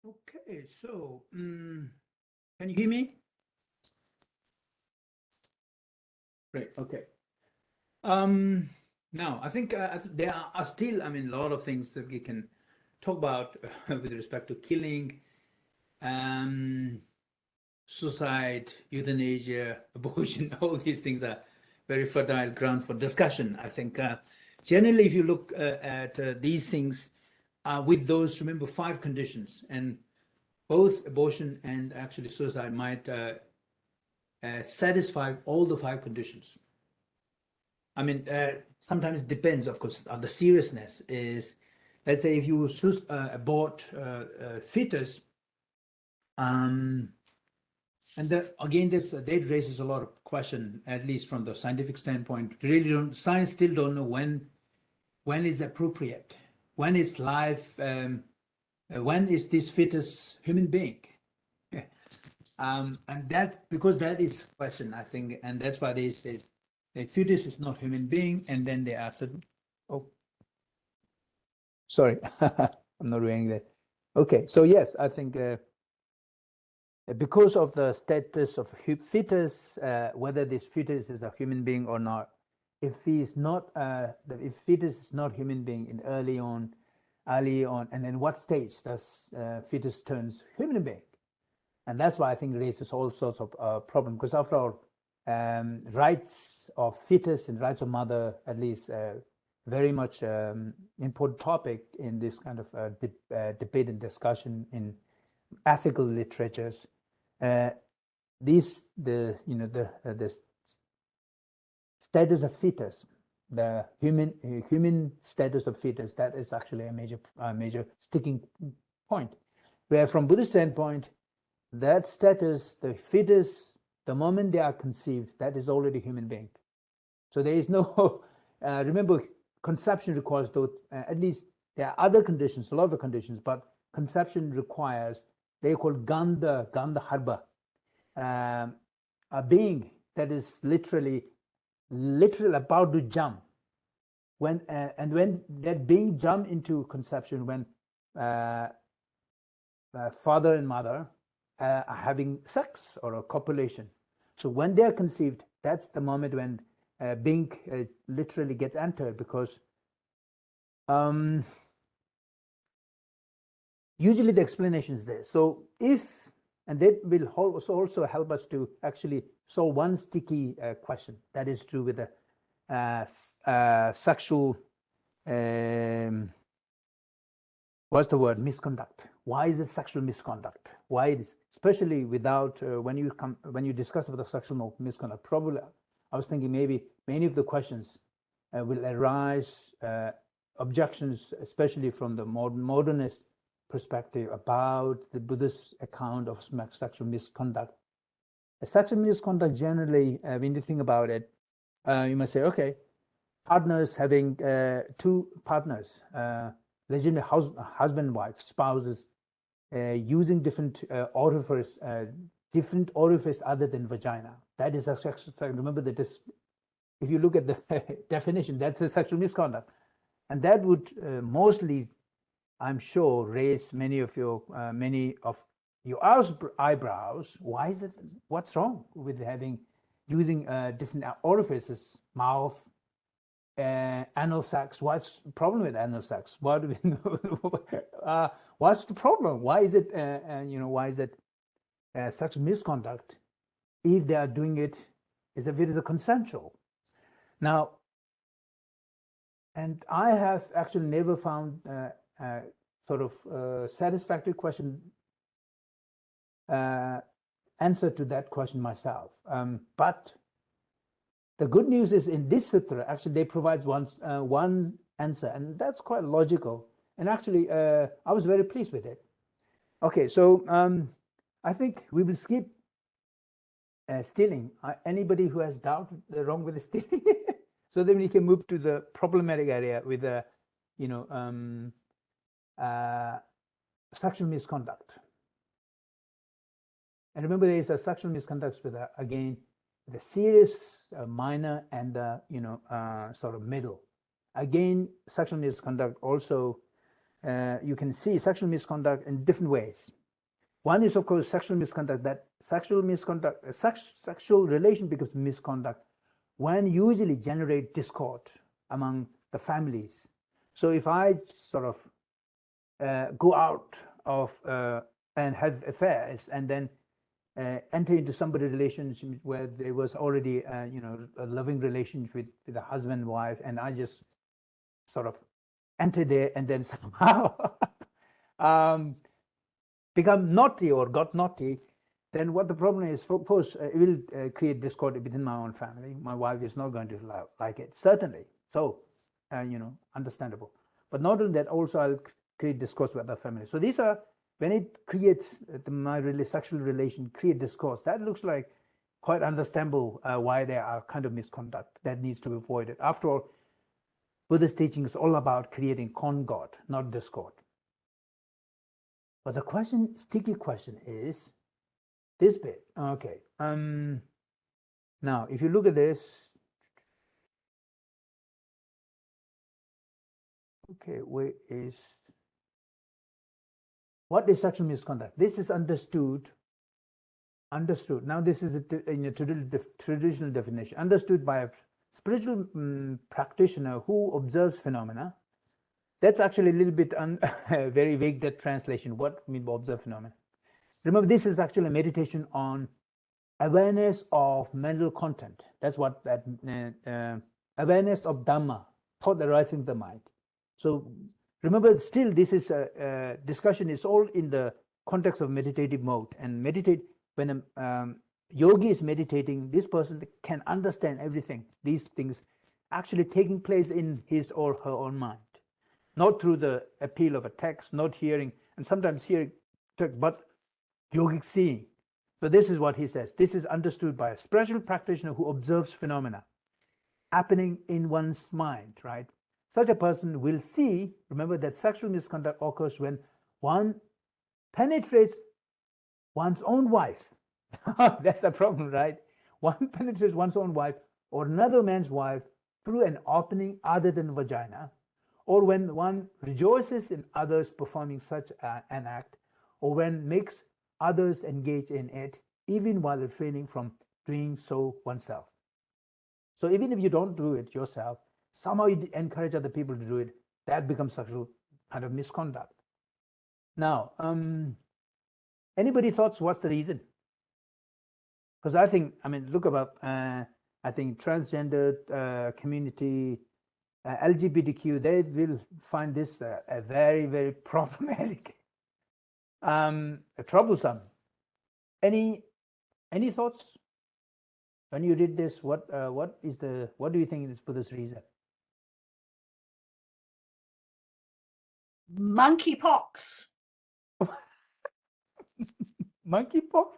Okay, so can you hear me? Great. Okay. Now I think there are still, I mean, a lot of things that we can talk about with respect to killing, suicide, euthanasia, abortion. All these things are very fertile ground for discussion. I think generally, if you look at these things with those, remember, 5 conditions, and both abortion and actually suicide might satisfy all the 5 conditions. I mean, sometimes it depends, of course, on the seriousness. Is, let's say, if you abort a fetus, and again, that raises a lot of question, at least from the scientific standpoint. Really, science still don't know when is appropriate, when is life, when is this fetus human being. And that, because that is question, I think, and that's why they say the fetus is not human being, and then they ask it. Oh, sorry, I'm not reading that. Okay, so yes, I think because of the status of fetus, whether this fetus is a human being or not, if fetus is not human being in early on, and then what stage does fetus turns human being? And that's why I think it raises all sorts of problems, because after all, rights of fetus and rights of mother, at least, very much important topic in this kind of debate and discussion in ethical literatures. The status of fetus, the human status of fetus, that is actually a major sticking point. Where from Buddhist standpoint, that status, the fetus, the moment they are conceived, that is already human being. So there is no, remember, conception requires, though, at least there are other conditions, a lot of conditions, but conception requires, they call gandha harba, a being that is literally about to jump. When that being jump into conception, when father and mother are having sex or a copulation. So when they are conceived, that's the moment when being literally gets entered, because usually the explanation is there. So if, and that will also help us to actually solve one sticky question that is true with the sexual, what's the word, misconduct. Why is it sexual misconduct? Why it is, especially without, when you discuss about the sexual misconduct, probably, I was thinking maybe many of the questions will arise, objections, especially from the modernist perspective about the Buddhist account of sexual misconduct. Sexual misconduct generally, when you think about it, you must say, okay, partners having two partners, legitimate husband, wife, spouses, using different orifice other than vagina. That is a sexual. Remember that this, if you look at the definition, that's a sexual misconduct, and that would mostly, I'm sure, raise many of your eyebrows. Why is it? What's wrong with using different orifices, mouth, anal sex? What's the problem with anal sex? What do we know? What's the problem? Why is it? Why is it such misconduct if they are doing it as if it is a consensual? Now, and I have actually never found sort of satisfactory answer to that question myself. But the good news is in this sūtra, actually, they provide one answer, and that's quite logical. And actually, I was very pleased with it. Okay, so I think we will skip stealing. Anybody who has doubt wrong with the stealing, so then we can move to the problematic area with the, sexual misconduct. And remember, there is a sexual misconduct with again the serious, minor, and the sort of middle. Again, sexual misconduct also you can see sexual misconduct in different ways. One is, of course, sexual misconduct. That sexual relation becomes misconduct when usually generate discord among the families. So if I sort of go out of and have affairs and then enter into somebody's relationship where there was already a loving relationship with a husband and wife, and I just sort of enter there and then somehow become naughty or got naughty, then what the problem is, of course, it will create discord within my own family. My wife is not going to like it, certainly. So, understandable. But not only that, also I'll create discourse with other families. So these are, when it creates my sexual relation, create discourse, that looks like quite understandable why there are kind of misconduct that needs to be avoided. After all, Buddhist teaching is all about creating concord, not discord. But the sticky question is this bit. Okay. Now, if you look at this, okay, what is sexual misconduct? This is understood. Now, this is in a traditional definition. Understood by a spiritual practitioner who observes phenomena. That's actually a little bit very vague, that translation. What I mean by observe phenomena? Remember, this is actually a meditation on awareness of mental content. That's what that awareness of Dhamma, thought arising the mind. So remember, still this is a discussion is all in the context of meditative mode. And when a yogi is meditating, this person can understand everything, these things actually taking place in his or her own mind, not through the appeal of a text, not hearing, and sometimes hearing text, but yogic seeing. So this is what he says. This is understood by a spiritual practitioner who observes phenomena happening in one's mind, right? Such a person will see, remember that sexual misconduct occurs when one penetrates one's own wife. That's the problem, right? One penetrates one's own wife or another man's wife through an opening other than vagina, or when one rejoices in others performing such an act, or when makes others engage in it, even while refraining from doing so oneself. So even if you don't do it yourself, somehow you encourage other people to do it, that becomes sexual kind of misconduct. Now, anybody thoughts what's the reason? Because I think, look about, I think transgender community, LGBTQ, they will find this a very, very problematic, troublesome. Any thoughts? When you read this, what do you think is Buddha's reason? Monkeypox. Monkeypox?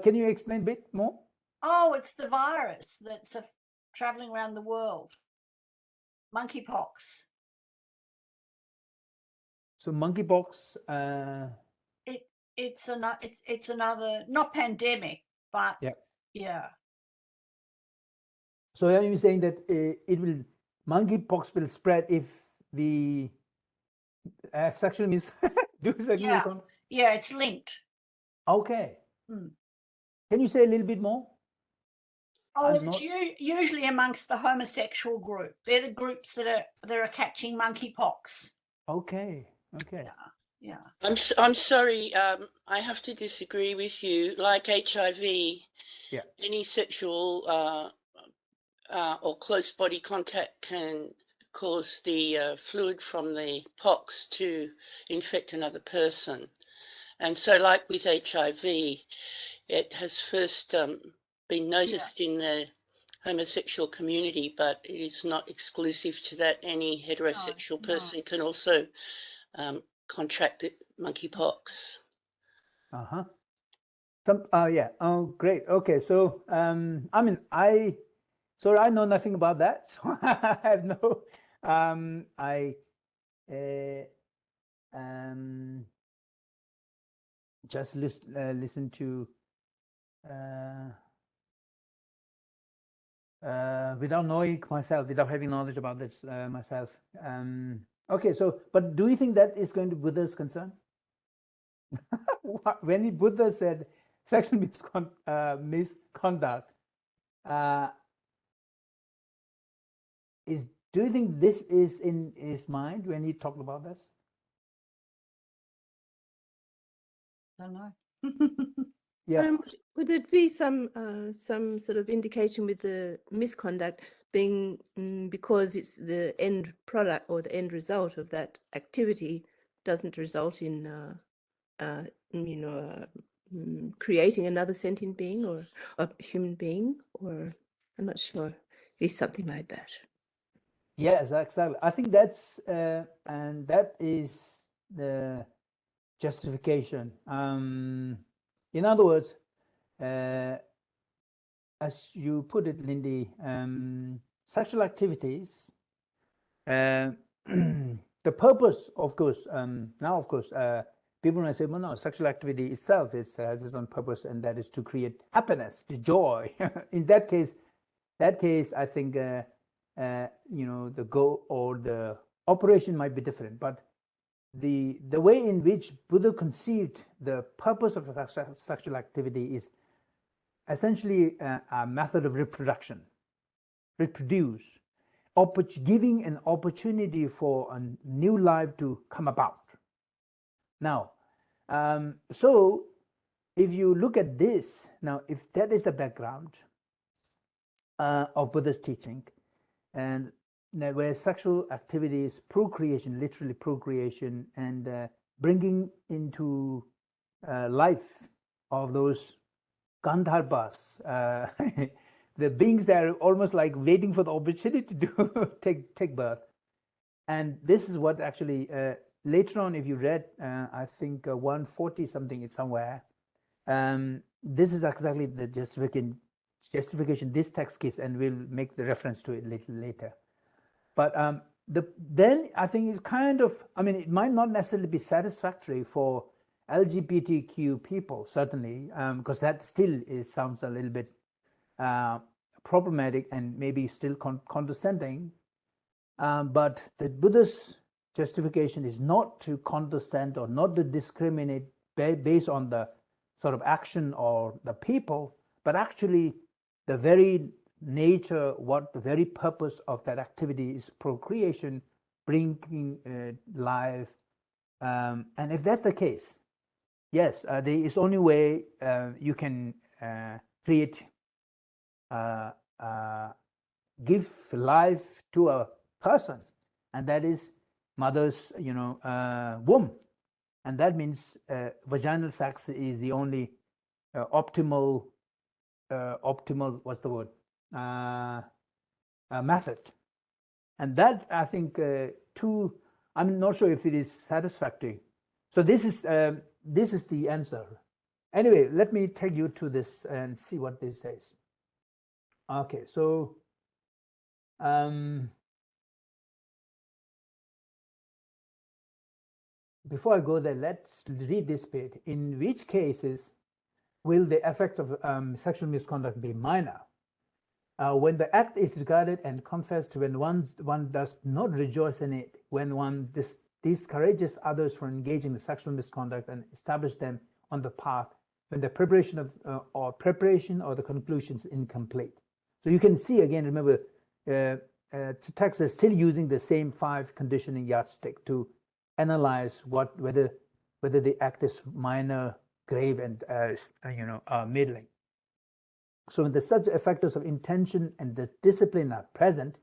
Can you explain a bit more? Oh, it's the virus that's traveling around the world. Monkeypox. So monkeypox. It's another, not pandemic, but Yeah. yeah. So are you saying that monkeypox will spread if we sexual do sexual Yeah. misconduct? Yeah, it's linked. Okay. Mm. Can you say a little bit more? Oh, I'm it's not- usually amongst the homosexual group. They're the groups that are catching monkeypox. Okay. Okay. Yeah. I'm sorry. I have to disagree with you. Like HIV, Yeah. any sexual or close body contact can cause the fluid from the pox to infect another person. And so, like with HIV, it has first been noticed in the homosexual community, but it is not exclusive to that. Any heterosexual no. person can also contract the monkeypox. Uh-huh. Yeah. Oh, great. Okay. So, I mean, I know nothing about that. So I have no, I, just listen to, without knowing myself, without having knowledge about this myself. Okay. So, but do you think that is going to be Buddha's concern? When Buddha said sexual misconduct, do you think this is in his mind when he talked about this? I don't know. Yeah. Would there be some sort of indication with the misconduct being because it's the end product or the end result of that activity doesn't result in creating another sentient being or a human being, or I'm not sure. It's something like that. Yes, exactly. I think that's and that is the justification. In other words, as you put it, Lindy, sexual activities. The purpose, of course, now, of course, people may say, well, no, sexual activity itself has its own purpose, and that is to create happiness, the joy. In that case, I think, the goal or the operation might be different, but the way in which Buddha conceived the purpose of sexual activity is essentially a method of reproduction, reproduce, giving an opportunity for a new life to come about. Now, so if you look at this, now, if that is the background of Buddha's teaching, and where sexual activity is procreation, literally procreation, and bringing into life of those Gandharvas, the beings that are almost like waiting for the opportunity to take birth. And this is what actually later on, if you read, I think 140 something, it's somewhere. This is exactly the justification this text gives, and we'll make the reference to it a little later. But then I think it's kind of, I mean, it might not necessarily be satisfactory for LGBTQ people, certainly, because that still sounds a little bit problematic and maybe still condescending. But the Buddha's justification is not to condescend or not to discriminate based on the sort of action or the people, but actually the very nature, what the very purpose of that activity is procreation, bringing life. And if that's the case, yes, there is only way you can create, give life to a person, and that is mother's, womb, and that means vaginal sex is the only optimal, what's the word, method, and that I think to I'm not sure if it is satisfactory. So this is the answer. Anyway, let me take you to this and see what this says. Okay, so before I go there, let's read this bit. In which cases will the effect of sexual misconduct be minor? When the act is regarded and confessed, when one does not rejoice in it, when one discourages others from engaging in sexual misconduct and establish them on the path, when the preparation or the conclusion is incomplete. So you can see again, remember, text is still using the same 5 conditioning yardstick to analyze whether the act is minor, grave, and middling. So when the such factors of intention and the discipline are present,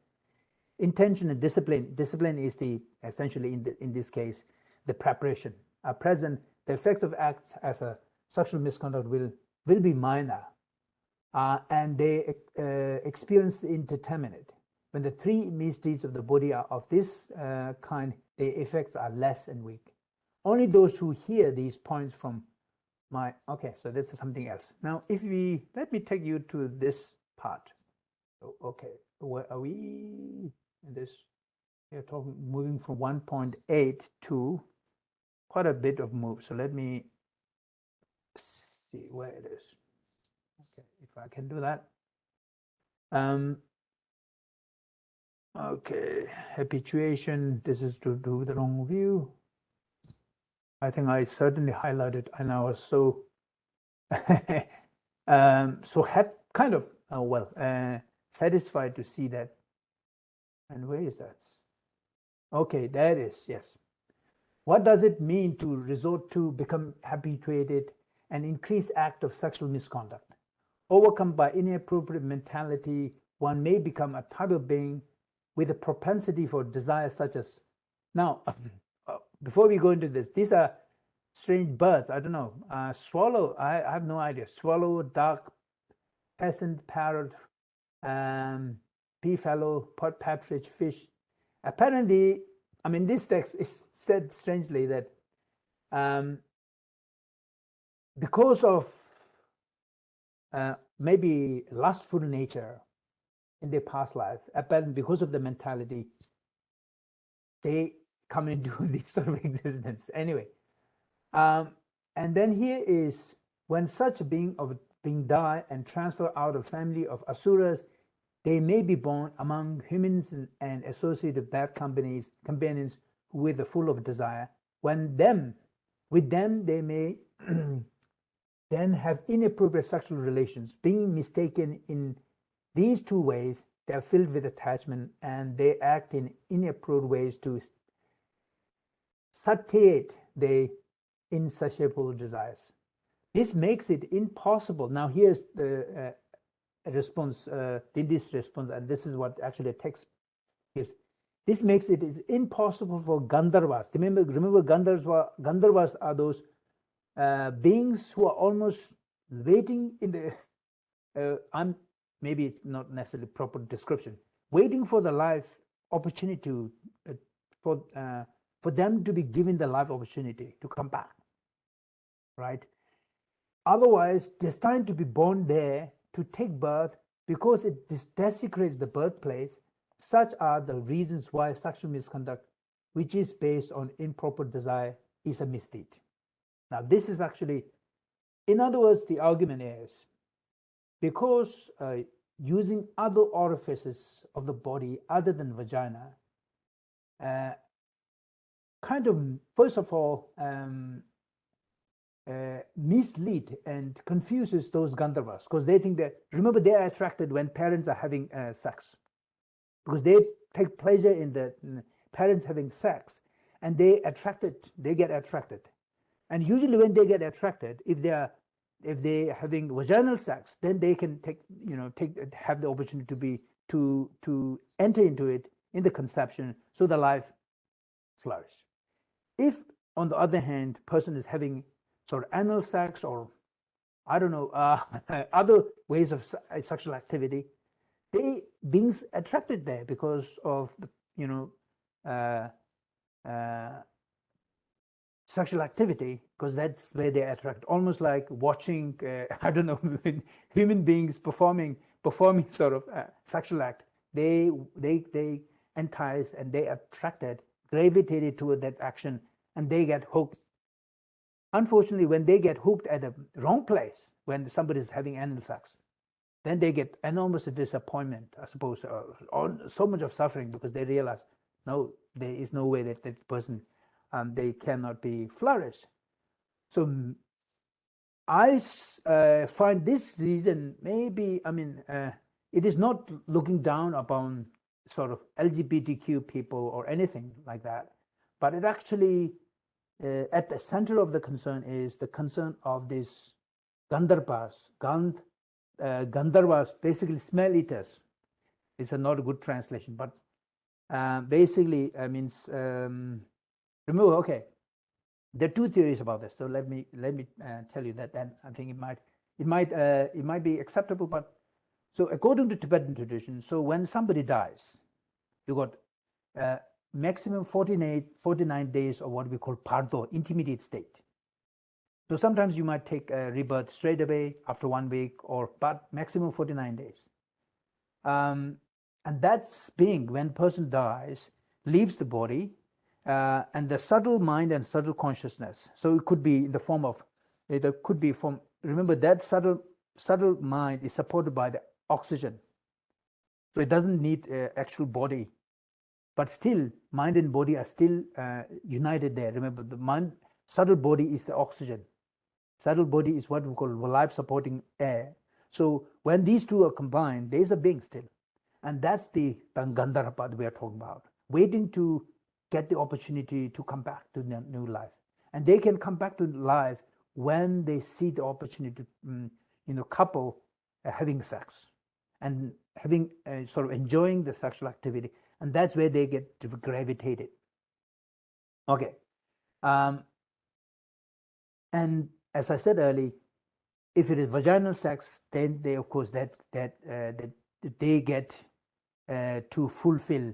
intention and discipline is essentially in this case the preparation are present, the effects of acts as a sexual misconduct will be minor, and they experience the indeterminate. When the 3 misdeeds of the body are of this kind, the effects are less and weak. Only those who hear these points from okay, so this is something else. Now, let me take you to this part. Okay, where are we in this? We're moving from 1.8 to quite a bit of move. So let me see where it is. Okay, if I can do that. Okay, habituation. This is to do the wrong view. I think I certainly highlighted, and I was so kind of satisfied to see that. And where is that? Okay, there it is. Yes. What does it mean to resort to become habituated and increase act of sexual misconduct? Overcome by inappropriate mentality, one may become a type of being with a propensity for desires such as. Now, before we go into this, these are strange birds. I don't know. Swallow, I have no idea. Swallow, duck, peasant, parrot, peafellow, pot partridge, fish. Apparently, I mean, this text is said strangely that because of maybe lustful nature in their past life, apparently because of the mentality, they come into this sort of existence. Anyway, and then here is when such a being die and transfer out of family of asuras, they may be born among humans and associated bad companions with the full of desire. With them they may then have inappropriate sexual relations. Being mistaken in these 2 ways, they are filled with attachment and they act in inappropriate ways to satiate their insatiable desires. This makes it impossible. Now here's the response, Dindi's response, and this is what actually the text gives. This makes it impossible for Gandharvas. Remember Gandharvas are those beings who are almost waiting in the, maybe it's not necessarily proper description, waiting for the life opportunity for them to be given the life opportunity to come back, right? Otherwise, destined to be born there to take birth because it desecrates the birthplace. Such are the reasons why sexual misconduct, which is based on improper desire, is a misdeed. Now, this is actually, in other words, the argument is because using other orifices of the body other than vagina, kind of, first of all, mislead and confuses those Gandharvas, because they think that, remember, they are attracted when parents are having sex, because they take pleasure in the parents having sex, and they get attracted. And usually when they get attracted, if they're having vaginal sex, then they can have the opportunity to enter into it in the conception, so the life flourish. If, on the other hand, person is having sort of anal sex or I don't know other ways of sexual activity, they beings attracted there because of the sexual activity, because that's where they attract, almost like watching I don't know, human beings performing sort of sexual act. They entice and they attracted, gravitated toward that action, and they get hooked. Unfortunately, when they get hooked at the wrong place, when somebody is having anal sex, then they get enormous disappointment, I suppose, or so much of suffering, because they realize, no, there is no way that that person, they cannot be flourished. So I find this reason, maybe, I mean, it is not looking down upon sort of LGBTQ people or anything like that, but it actually, at the center of the concern is the concern of these Gandharvas. Gandharvas, basically smell eaters. It's not a good translation, but basically means remove. Okay, there are two theories about this. So let me tell you that. Then I think it might be acceptable. But so according to Tibetan tradition, so when somebody dies, you got maximum 49 days of what we call pardo, intermediate state. So sometimes you might take a rebirth straight away after 1 week, but maximum 49 days. And that's being when person dies, leaves the body, and the subtle mind and subtle consciousness. So it could be in the form of, it could be from, remember that subtle mind is supported by the oxygen. So it doesn't need actual body, but still mind and body are still united there. Remember, the mind, subtle body is the oxygen. Subtle body is what we call life supporting air. So when these two are combined, there is a being still. And that's the Gandharva that we are talking about, waiting to get the opportunity to come back to new life. And they can come back to life when they see the opportunity to, couple having sex and having sort of enjoying the sexual activity. And that's where they get gravitated. Okay. And as I said earlier, if it is vaginal sex, then they, of course, that they get to fulfill,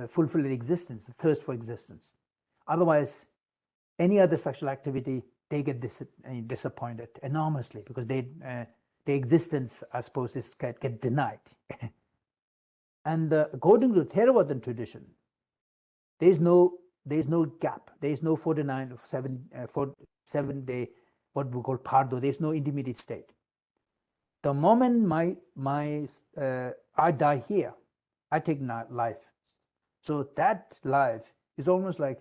fulfill the existence, the thirst for existence. Otherwise, any other sexual activity, they get disappointed enormously, because their existence, I suppose, is get denied. And according to Theravadan tradition, there is no gap. There is no 49 or 7 day, what we call pardo. There is no intermediate state. The moment I die here, I take life. So that life is almost like,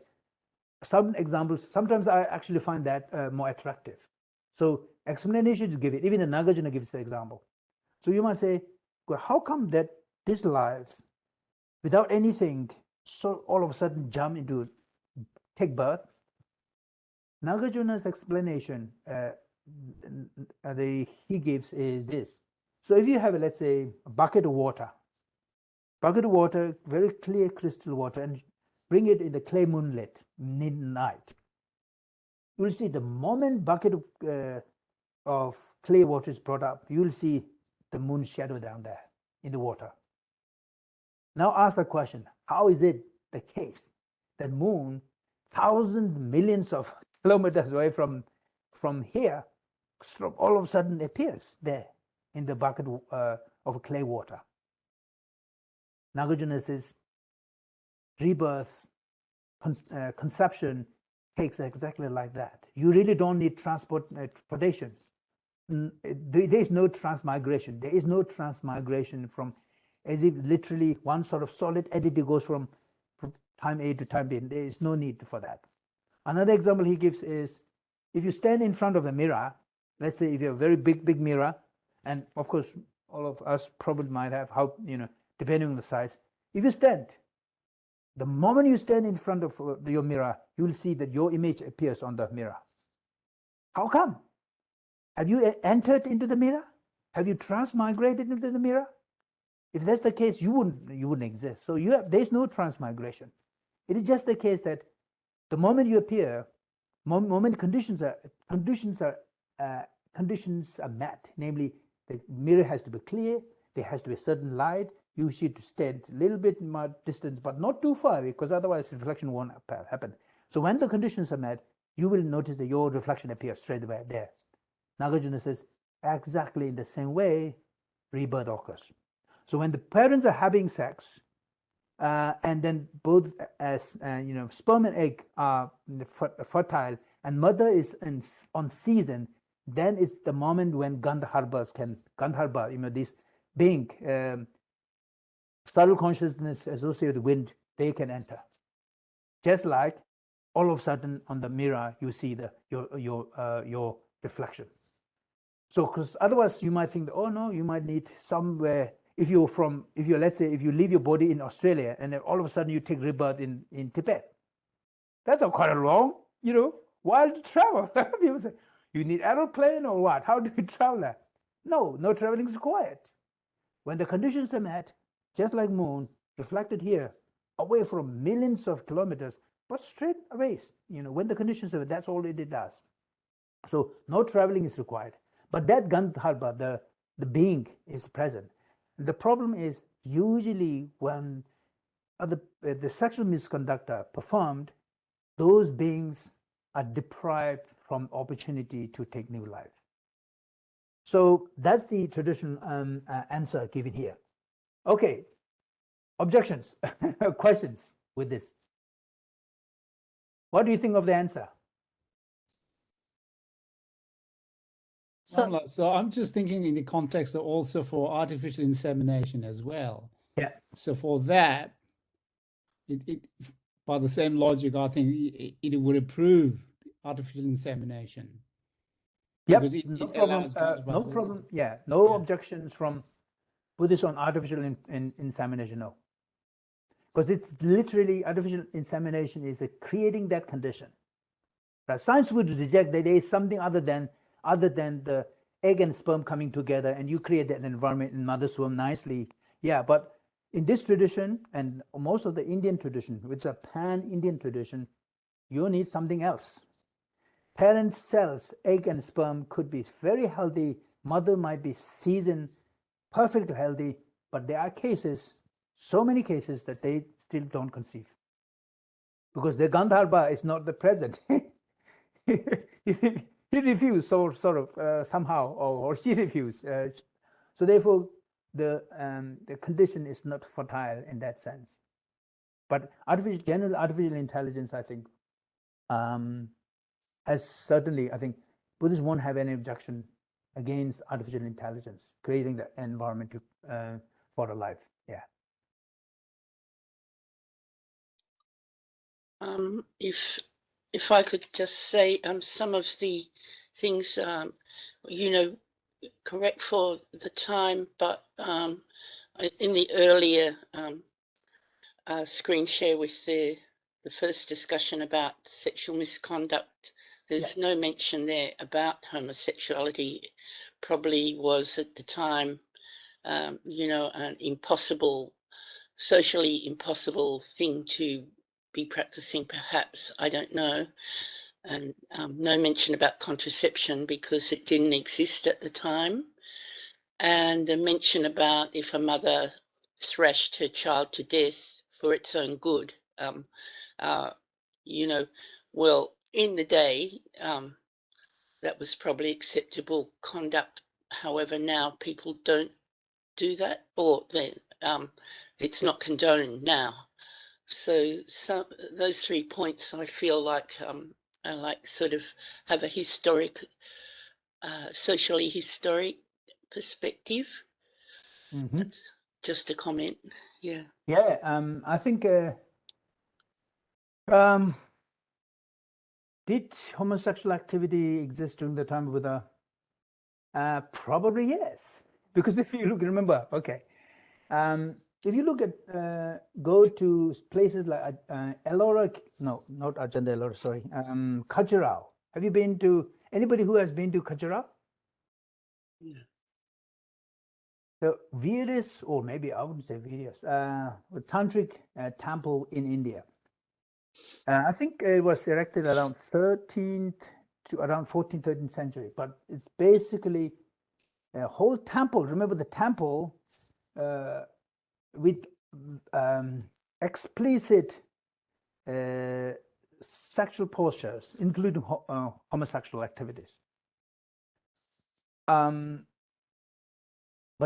some examples, sometimes I actually find that more attractive. So explanations give it, even the Nagarjuna gives the example. So you might say, well, how come that this life, without anything, so all of a sudden jump into take birth? Nagarjuna's explanation he gives is this. So if you have, let's say, a bucket of water, very clear crystal water, and bring it in the clay moonlit midnight, you will see the moment bucket of clay water is brought up, you will see the moon shadow down there in the water. Now ask the question, how is it the case that moon, thousands, millions of kilometers away from here, all of a sudden appears there in the bucket of clay water? Nagarjuna says, rebirth, conception takes exactly like that. You really don't need transportation. There is no transmigration. There is no transmigration from, as if literally one sort of solid entity goes from time A to time B. There is no need for that. Another example he gives is, if you stand in front of a mirror, let's say if you have a very big mirror, and of course all of us probably might have, how, depending on the size, if you stand, the moment you stand in front of your mirror, you will see that your image appears on the mirror. How come? Have you entered into the mirror? Have you transmigrated into the mirror? If that's the case, you wouldn't exist. So there's no transmigration. It is just the case that the moment you appear, moment conditions are met. Namely, the mirror has to be clear. There has to be a certain light. you should stand a little bit more distance, but not too far, because otherwise reflection won't happen. So when the conditions are met, you will notice that your reflection appears straight away there. Nagarjuna says, exactly in the same way, rebirth occurs. So when the parents are having sex, and then both as sperm and egg are fertile, and mother is on season, then it's the moment when Gandharva, this being subtle consciousness associated with wind, they can enter. Just like all of a sudden on the mirror you see your reflection. So because otherwise you might think that, oh no, you might need somewhere. If let's say if you leave your body in Australia and then all of a sudden you take rebirth in Tibet, that's quite a long, wild travel. People say, you need aeroplane or what? How do you travel that? No traveling is required. When the conditions are met, just like moon, reflected here, away from millions of kilometers, but straight away, when the conditions are met, that's all it does. So no traveling is required. But that Gandharva, the being, is present. The problem is usually when the sexual misconduct are performed, those beings are deprived from opportunity to take new life. So that's the traditional answer given here. Okay, objections, questions with this? What do you think of the answer? So I'm just thinking in the context of also for artificial insemination as well. Yeah. So for that, it by the same logic, I think it would approve artificial insemination. Yep, Because it allows no problem. Yeah, no objections from Buddhists on artificial insemination. No, because it's literally artificial insemination is creating that condition. Right? Science would reject that there is something other than the egg and sperm coming together and you create that environment in mother's womb nicely. Yeah, but in this tradition and most of the Indian tradition, which is a pan-Indian tradition, you need something else. Parent cells, egg and sperm, could be very healthy. Mother might be seasoned, perfectly healthy, but there are cases, so many cases, that they still don't conceive because the Gandharva is not the present. He refused, sort of somehow, or she refused. So therefore, the condition is not fertile in that sense. But general artificial intelligence, I think, has certainly, I think, Buddhists won't have any objection against artificial intelligence creating the environment for a life. Yeah. If I could just say some of the things, correct for the time, but in the earlier screen share with the first discussion about sexual misconduct, there's no mention there about homosexuality. Probably was at the time, an socially impossible thing to be practicing, perhaps, I don't know. And no mention about contraception because it didn't exist at the time. And a mention about if a mother thrashed her child to death for its own good, well, in the day, that was probably acceptable conduct. However, now people don't do that, or it's not condoned now. So those 3 points, I feel like sort of have a historic, socially historic perspective. That's just a comment. Yeah. Yeah. I think. Did homosexual activity exist during the time of Buddha? Probably yes, because if you remember, okay, if you look at, go to places like Ellora, no, not Ajanta Ellora, sorry, Khajuraho. Have you been to, anybody who has been to Khajuraho? Yeah. The weirdest, or maybe I wouldn't say weirdest, tantric temple in India. I think it was erected around 13th to around 14th, 13th century, but it's basically a whole temple. Remember the temple with explicit sexual postures, including homosexual activities. But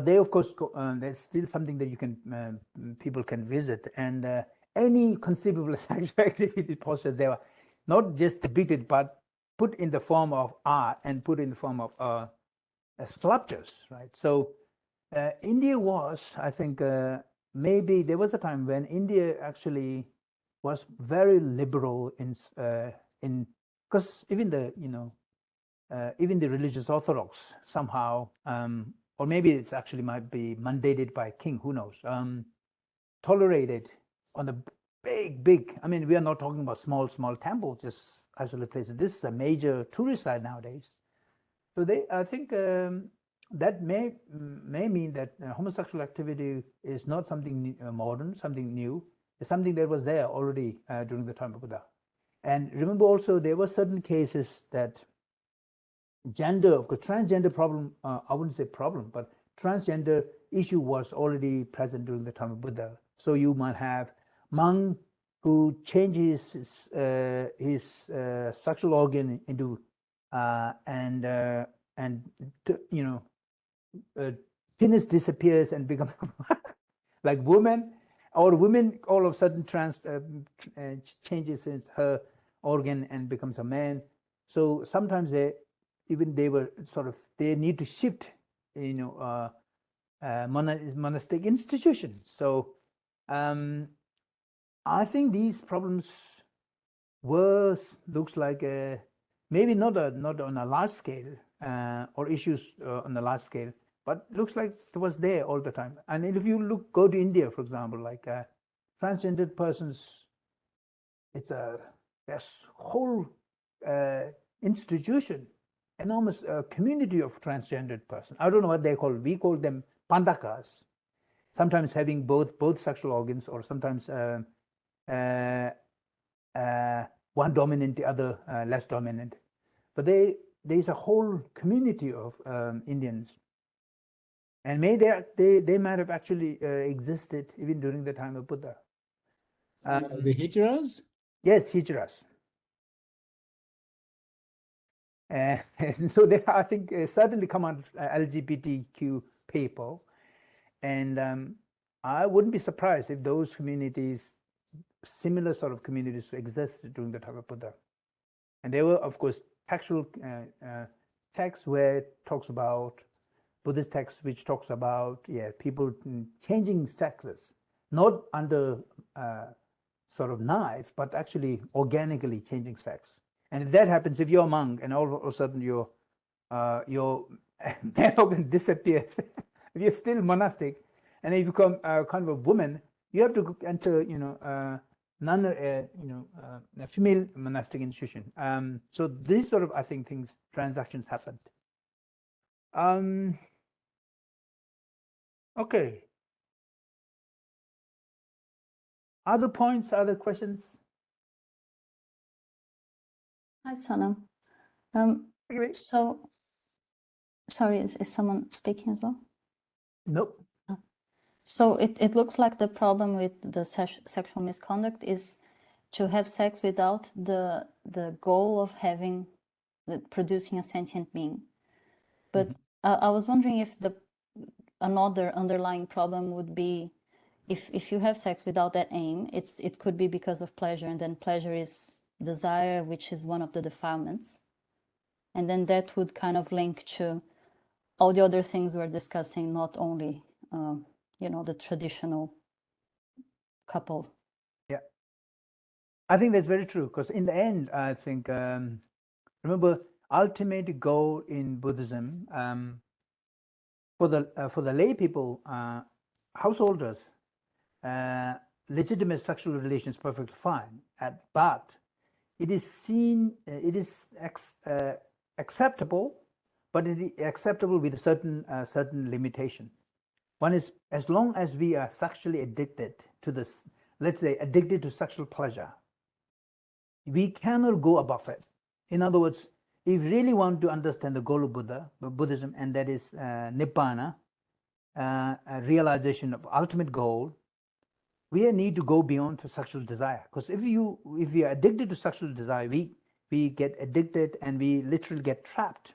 they, of course, there's still something that you can people can visit, and any conceivable sexual activity postures, they were not just depicted, but put in the form of art and put in the form of sculptures, right? So India was, I think, maybe there was a time when India actually was very liberal in because even the even the religious orthodox somehow, or maybe it's actually might be mandated by king, who knows, tolerated on the big. I mean, we are not talking about small temples, just isolated places. This is a major tourist site nowadays. So I think that may mean that homosexual activity is not something modern, something new. It's something that was there already during the time of Buddha. And remember also, there were certain cases that gender, of course, transgender problem, I wouldn't say problem, but transgender issue was already present during the time of Buddha. So you might have monk who changes his sexual organ into penis disappears and becomes like woman, or women all of a sudden changes her organ and becomes a man. So sometimes they were sort of, they need to shift, monastic institutions. So I think these problems looks like maybe not on a large scale or issues on a large scale, but looks like it was there all the time. And if you go to India, for example, like transgendered persons, it's a whole institution, enormous community of transgendered persons. I don't know what they call. We call them pandakas. Sometimes having both sexual organs, or sometimes one dominant, the other less dominant. But there's a whole community of Indians, and they might have actually existed even during the time of Buddha. The Hijras? Yes, Hijras. And so they, I think, certainly come under LGBTQ people, and I wouldn't be surprised if those communities, similar sort of communities, existed during the time of Buddha. And there were, of course, textual texts where it talks about Buddhist texts, which talks about people changing sexes, not under sort of knife, but actually organically changing sex. And if that happens, if you're a monk and all of a sudden your male organ disappears, if you're still monastic, and if you become kind of a woman, you have to enter, a female monastic institution. So these sort of, I think, transactions happened. Okay. Other points, other questions? Hi, Sonam. So, sorry, is someone speaking as well? Nope. So it looks like the problem with the sexual misconduct is to have sex without the goal of producing a sentient being. But I was wondering if another underlying problem would be if you have sex without that aim, it could be because of pleasure, and then pleasure is desire, which is one of the defilements. And then that would kind of link to all the other things we're discussing, not only, the traditional couple. Yeah, I think that's very true, because in the end, I think, remember, ultimate goal in Buddhism, for the lay people, householders, legitimate sexual relations perfectly fine, but it is seen, it is acceptable, but it is acceptable with a certain limitation. One is, as long as we are sexually addicted to this, let's say addicted to sexual pleasure, we cannot go above it. In other words, if you really want to understand the goal of Buddhism, and that is Nibbana, a realization of ultimate goal, we need to go beyond to sexual desire. Because if we are addicted to sexual desire, we get addicted and we literally get trapped.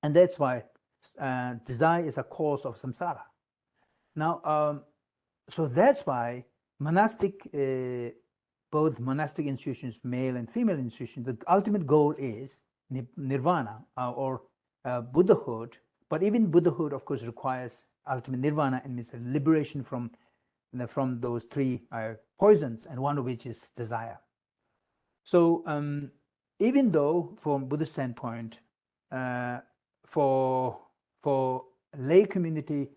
And that's why desire is a cause of samsara. Now, so that's why monastic, both monastic institutions, male and female institutions, the ultimate goal is nirvana or Buddhahood. But even Buddhahood, of course, requires ultimate nirvana, and means liberation from those three poisons, and one of which is desire. So even though from Buddhist standpoint, for lay community,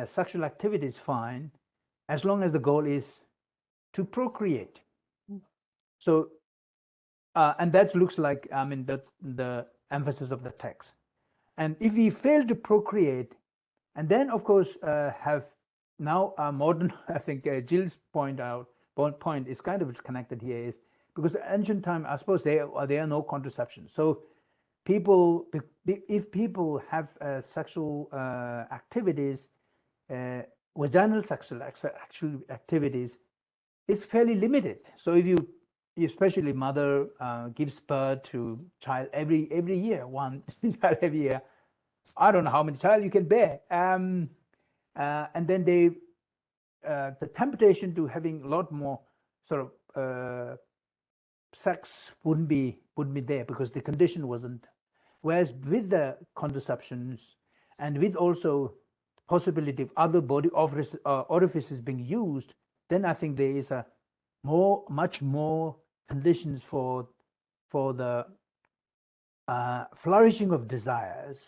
sexual activity is fine as long as the goal is to procreate. So and that looks like, I mean, that's the emphasis of the text. And if we fail to procreate, and then of course have now a modern, I think Jill's point is kind of connected here, is because ancient time, I suppose there are no contraception. So people, if people have sexual activities, vaginal sexual activities, is fairly limited. So if you, especially mother gives birth to child every year, one child every year, I don't know how many child you can bear, and then they the temptation to having a lot more sort of sex wouldn't be there, because the condition wasn't. Whereas with the contraceptions and with also possibility of other body orifices being used, then I think there is a much more conditions for the flourishing of desires,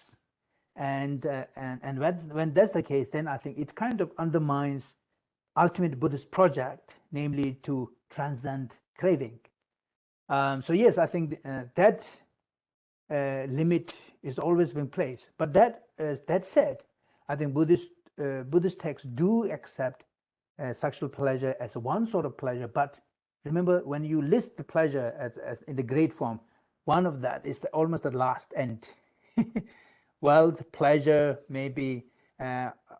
and when that's the case, then I think it kind of undermines ultimate Buddhist project, namely to transcend craving. So yes, I think that limit is always been placed. But that said, I think Buddhist texts do accept sexual pleasure as one sort of pleasure. But remember, when you list the pleasure as in the great form, one of that is almost the last end. Wealth, pleasure, maybe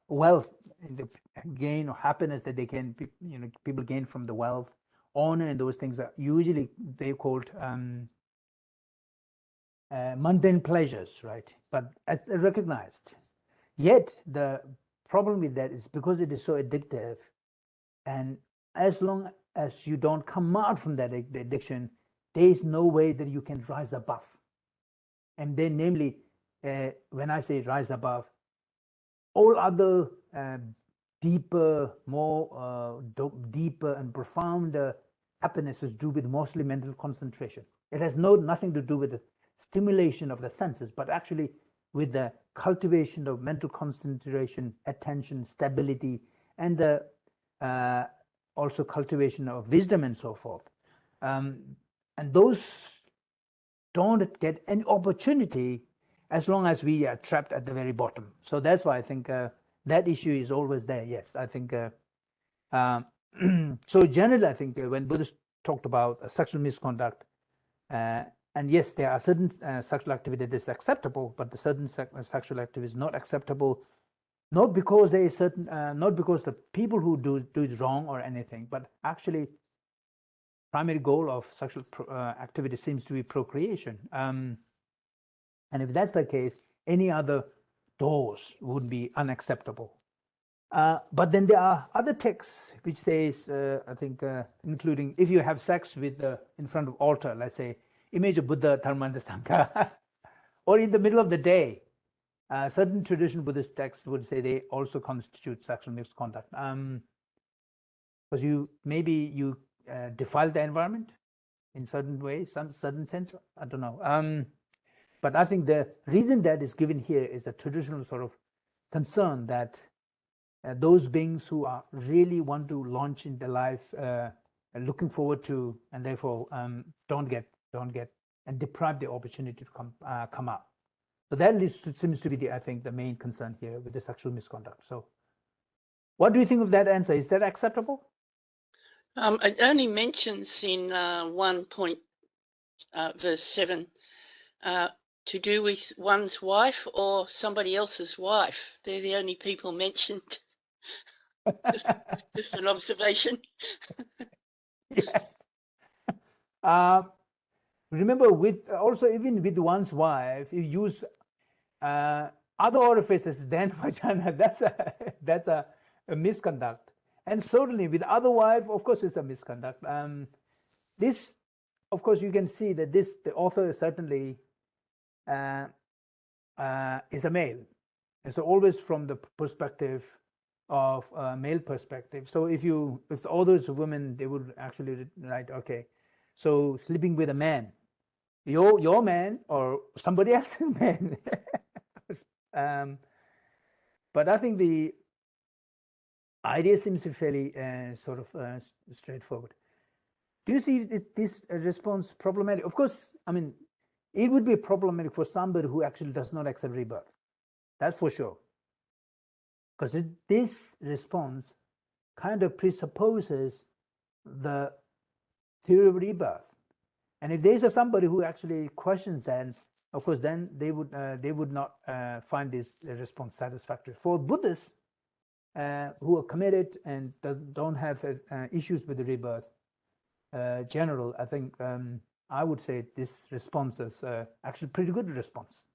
wealth, the gain or happiness that they can, people gain from the wealth, honor, and those things are usually they called mundane pleasures, right? But as recognized. Yet the problem with that is because it is so addictive, and as long as you don't come out from that addiction, there is no way that you can rise above. And then, namely, when I say rise above, all other deeper, more deeper and profound happiness is due with mostly mental concentration. It has nothing to do with the stimulation of the senses, but actually with the cultivation of mental concentration, attention, stability, and the also cultivation of wisdom and so forth. And those don't get any opportunity as long as we are trapped at the very bottom. So that's why I think that issue is always there. Yes, I think so. Generally, I think when Buddhists talked about sexual misconduct, and yes, there are certain sexual activity that is acceptable, but the certain sexual activity is not acceptable, not because there is certain, not because the people who do it wrong or anything, but actually primary goal of sexual activity seems to be procreation. And if that's the case, any other doors would be unacceptable. But then there are other texts which says, I think, including if you have sex with in front of altar, let's say, image of Buddha, Dharma, and the Sangha, or in the middle of the day, certain traditional Buddhist texts would say they also constitute sexual misconduct. Because you defile the environment in certain ways, some certain sense. I don't know. But I think the reason that is given here is a traditional sort of concern that those beings who are really want to launch in their life, looking forward to, and therefore don't get and deprive the opportunity to come out. So that seems to be I think the main concern here with the sexual misconduct. So what do you think of that answer? Is that acceptable? It only mentions in 1 point verse 7 to do with one's wife or somebody else's wife. They're the only people mentioned. Just an observation. Yes. Remember, with also even with one's wife, you use other orifices than vagina. That's a misconduct. And certainly with other wife, of course, it's a misconduct. This, of course, you can see that the author is certainly is a male, and so always from the perspective of male perspective. So if the authors of women, they would actually write, okay, so sleeping with a man, your man or somebody else's man. But I think the idea seems to be fairly sort of straightforward. Do you see this response problematic? Of course, I mean, it would be problematic for somebody who actually does not accept rebirth. That's for sure. Because this response kind of presupposes the theory of rebirth. And if there's somebody who actually questions that, of course, then they would not find this response satisfactory. For Buddhists who are committed and don't have issues with the rebirth, general, I think I would say this response is actually pretty good response.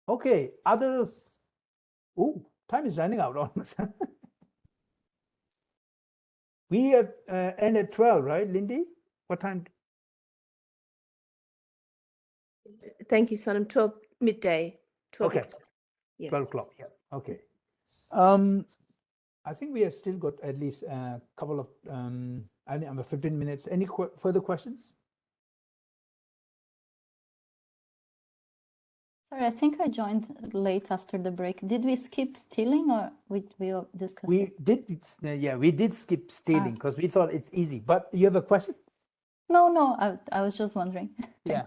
Okay, others. Oh, time is running out almost. We have end at 12, right, Lindy? What time? Thank you, Sonam. 12 midday. 12 Okay, o'clock. Yes. 12 o'clock. Yeah. Okay. I think we have still got at least a couple of I think 15 minutes. Any further questions? Sorry, I think I joined late after the break. Did we skip stealing, or we all discussed We it? did. Yeah, we did skip stealing because we thought it's easy. But you have a question? No, I was just wondering. Yeah.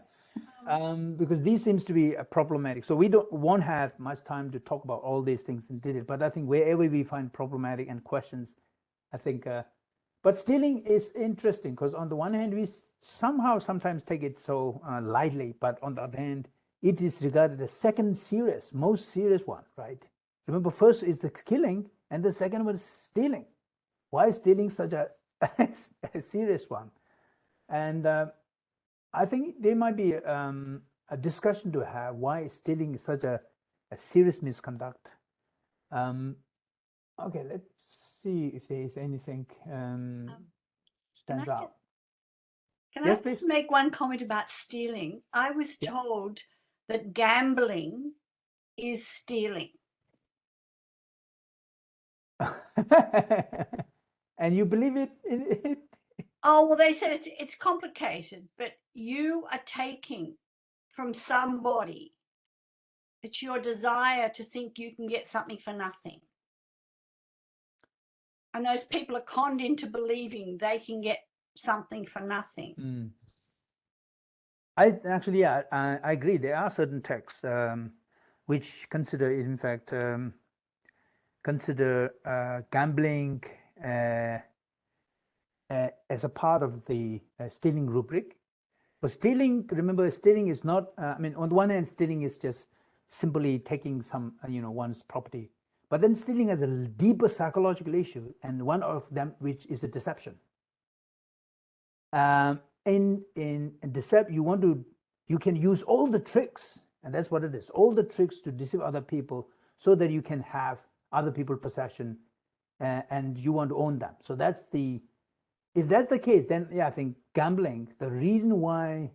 Because these seems to be problematic. So we won't have much time to talk about all these things in detail. But I think wherever we find problematic and questions, I think. But stealing is interesting because on the one hand, we sometimes take it so lightly, but on the other hand, it is regarded the second serious, most serious one, right? Remember, first is the killing, and the second one is stealing. Why is stealing such a serious one? And I think there might be a discussion to have why stealing is such a serious misconduct. Okay, let's see if there is anything stands out. Can Yes, I please. just make one comment about stealing? I was Yeah. told that gambling is stealing. And you believe it? Oh, well, they said it's complicated, but you are taking from somebody. It's your desire to think you can get something for nothing. And those people are conned into believing they can get something for nothing. I actually, yeah, I agree. There are certain texts which consider, in fact, gambling as a part of the stealing rubric. But stealing, remember, stealing is not. I mean, on the one hand, stealing is just simply taking some, one's property. But then stealing has a deeper psychological issue, and one of them, which is a deception. In deception, you can use all the tricks, and that's what it is, all the tricks to deceive other people so that you can have other people's possession and you want to own them. So if that's the case, then yeah, I think gambling, the reason why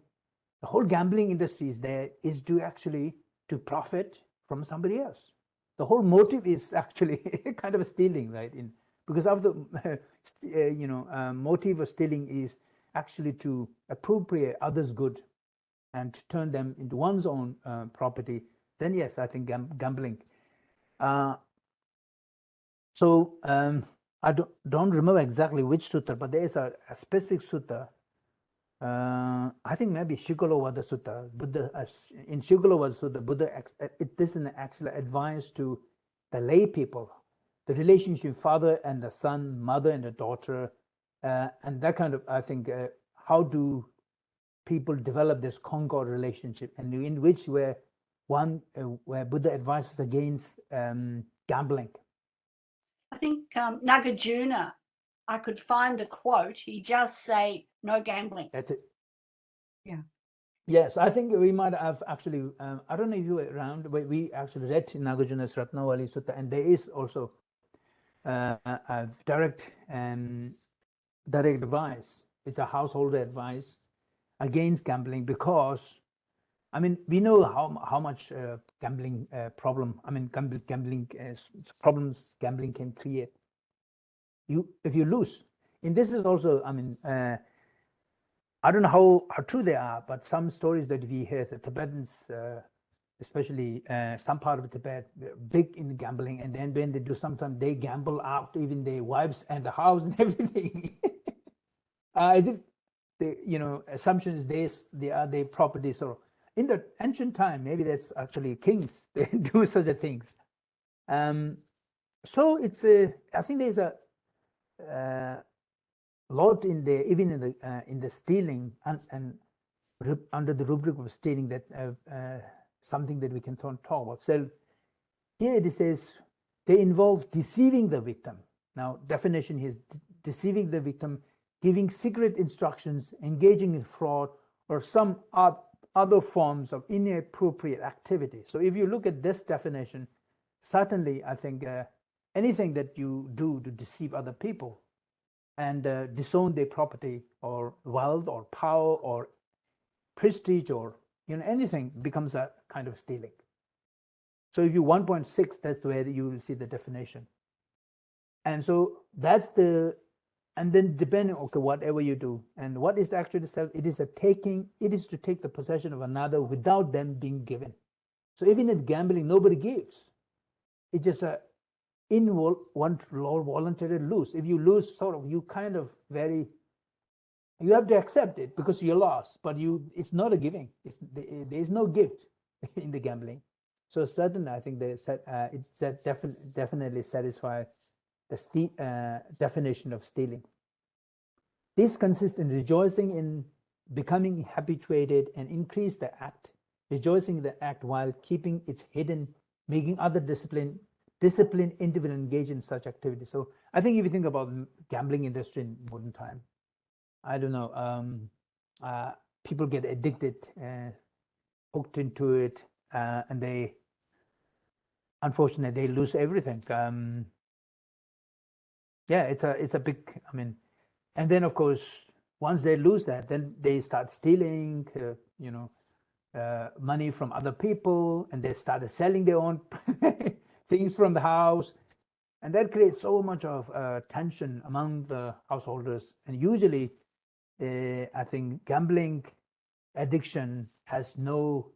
the whole gambling industry is there is to profit from somebody else. The whole motive is actually kind of a stealing, right? Because of the motive of stealing is actually to appropriate others' good and to turn them into one's own property. Then yes, I think gambling. I don't remember exactly which sutta, but there is a specific sutta. I think maybe Shigalova Sutta. In Shigalova Sutta, Buddha, this is actually advice to the lay people, the relationship father and the son, mother and the daughter, and that kind of, I think, how do people develop this concord relationship, and in which where Buddha advises against gambling. I think Nagarjuna, I could find a quote. He just say, no gambling. That's it. Yeah. Yes, I think we might have actually, I don't know if you were around, but we actually read Nagarjuna's Ratnavali Sutta, and there is also a direct advice. It's a householder advice against gambling, because I mean, we know how much gambling problem, I mean, gambling problems gambling can create. If you lose, and this is also, I mean, I don't know how true they are, but some stories that we hear, the Tibetans, especially some part of Tibet, big in gambling, and then when they do, sometimes they gamble out even their wives and the house and everything. As if the assumptions they are their properties, or in the ancient time maybe that's actually kings they do such a things. So it's I think there's a lot in there, even in the stealing and under the rubric of stealing, that something that we can talk about. So here it says they involve deceiving the victim. Now definition here is deceiving the victim, giving secret instructions, engaging in fraud, or some other forms of inappropriate activity. So if you look at this definition, certainly I think anything that you do to deceive other people and disown their property or wealth or power or prestige or anything becomes a kind of stealing. So if you 1.6, that's where you will see the definition. And so that's the, and then depending, okay, whatever you do, and what is actually self, it is to take the possession of another without them being given. So even in gambling, nobody gives. It's just a voluntary lose. If you lose, sort of, you kind of you have to accept it because you lost, but it's not a giving. There is no gift in the gambling. So certainly, I think it definitely satisfies the definition of stealing. This consists in rejoicing in becoming habituated and increase the act, rejoicing in the act while keeping it hidden, making other disciplined individuals engage in such activities. So I think if you think about gambling industry in modern time, I don't know, people get addicted, hooked into it, and they, unfortunately, they lose everything. Yeah, it's a big, I mean, and then of course, once they lose that, then they start stealing, money from other people, and they started selling their own things from the house, and that creates so much of tension among the householders. And usually, I think gambling addiction has no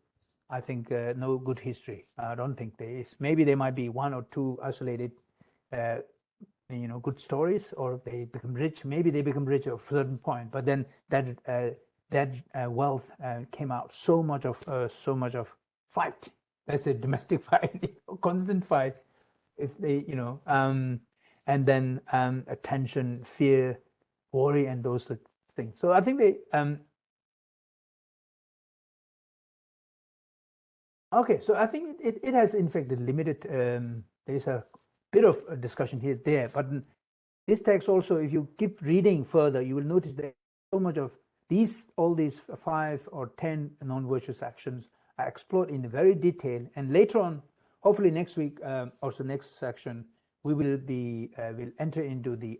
good history. I don't think there is. Maybe there might be one or two isolated good stories, or they become rich. Maybe they become rich at a certain point, but then that wealth came out so much of fight. That's a domestic fight, constant fight. If they, and then attention, fear, worry, and those things. So I think they. Okay, so I think it has in fact a limited. There's a bit of a discussion here there, but this text also, if you keep reading further, you will notice that so much of all these 5 or 10 non-virtuous actions are explored in very detail. And later on, hopefully next week, also next section, we will will enter into the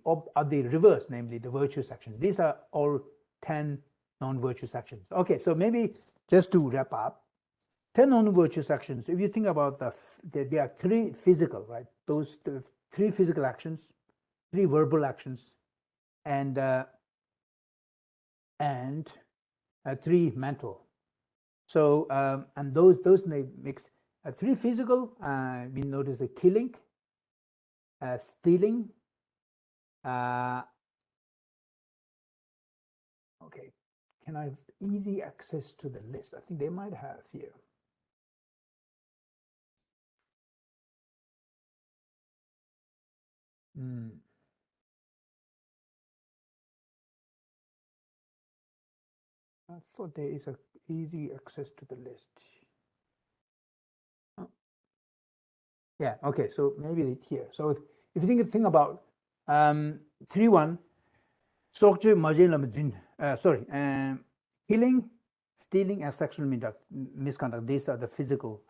reverse, namely the virtuous actions. These are all 10 non-virtuous actions. Okay, so maybe just to wrap up, 10 non-virtuous actions. If you think about there are 3 physical, right? Those 3 physical actions, 3 verbal actions, and 3 mental. So and those makes 3 physical. We notice the killing, stealing. Okay, can I have easy access to the list? I think they might have here. thought there is a easy access to the list. Oh. Yeah, okay, so maybe it's here. So if you think about 3-1, Thakchoe killing, stealing, and sexual misconduct. These are the physical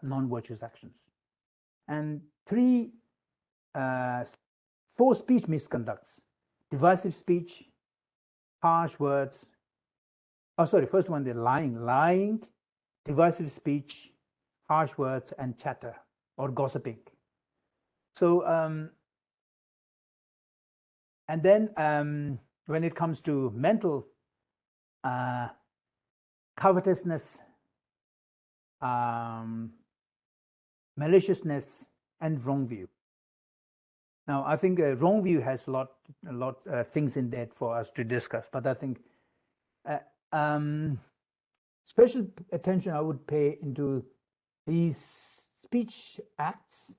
non-virtuous actions. And 4 speech misconducts: divisive speech, harsh words. First one, they're lying, divisive speech, harsh words, and chatter or gossiping. So, and then when it comes to mental, covetousness, maliciousness, and wrong view. Now, I think wrong view has a lot things in there for us to discuss, but I think special attention I would pay into these speech acts.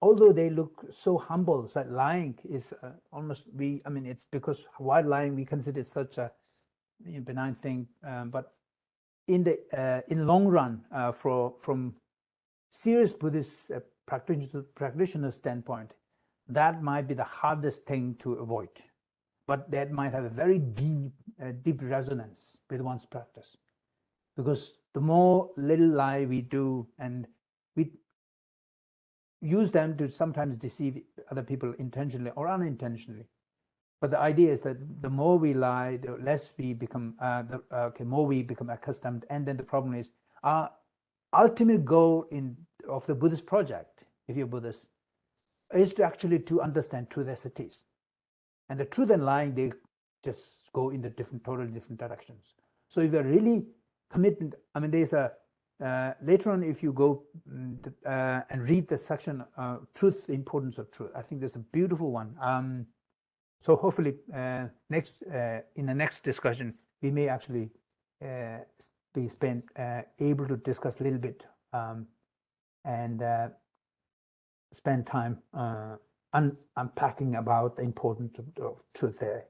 Although they look so humble, so lying is almost it's because while lying we consider it such a benign thing, but in the long run, from serious Buddhist practitioner standpoint, that might be the hardest thing to avoid, but that might have a very deep resonance with one's practice, because the more little lie we do, and we use them to sometimes deceive other people intentionally or unintentionally. But the idea is that the more we lie, the less we become, more we become accustomed. And then the problem is our ultimate goal of the Buddhist project, if you're Buddhist, is to actually to understand truth as it is. And the truth and lying, they just go in the totally different directions. So if you're really committed, there's a later on, if you go and read the section, Truth, the Importance of Truth, I think there's a beautiful one. So hopefully in the next discussion, we may actually be able to discuss a little bit and spend time unpacking about the importance of truth there.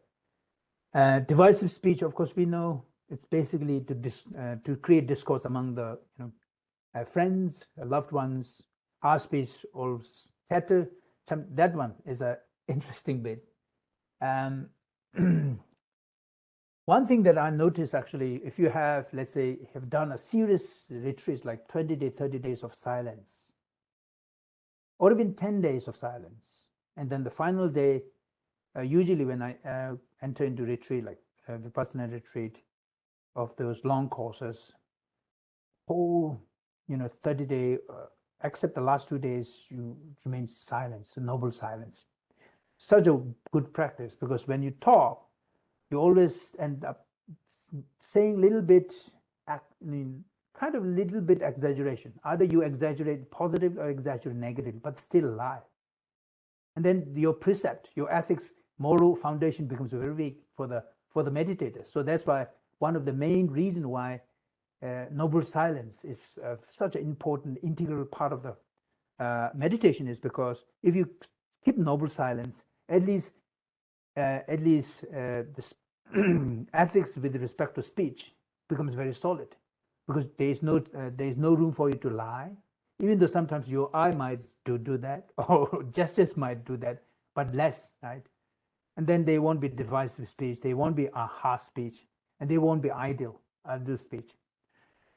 Divisive speech, of course, we know it's basically to create discourse among the friends, loved ones, harsh speech, or chatter. That one is an interesting bit. One thing that I noticed actually, if you have, let's say, have done a serious retreat like 20 days, 30 days of silence, or even 10 days of silence, and then the final day, usually when I enter into retreat, like Vipassana retreat of those long courses, whole 30-day, except the last 2 days, you remain silent, a noble silence. Such a good practice, because when you talk, you always end up saying a little bit, kind of a little bit exaggeration. Either you exaggerate positive or exaggerate negative, but still lie. And then your precept, your ethics, moral foundation becomes very weak for the meditator. So that's why one of the main reasons why noble silence is such an important integral part of the meditation is because if you keep noble silence, at least this ethics with respect to speech becomes very solid, because there is no room for you to lie, even though sometimes your eye might do that, or gestures might do that, but less, right? And then they won't be divisive speech, they won't be a harsh speech, and they won't be idle speech.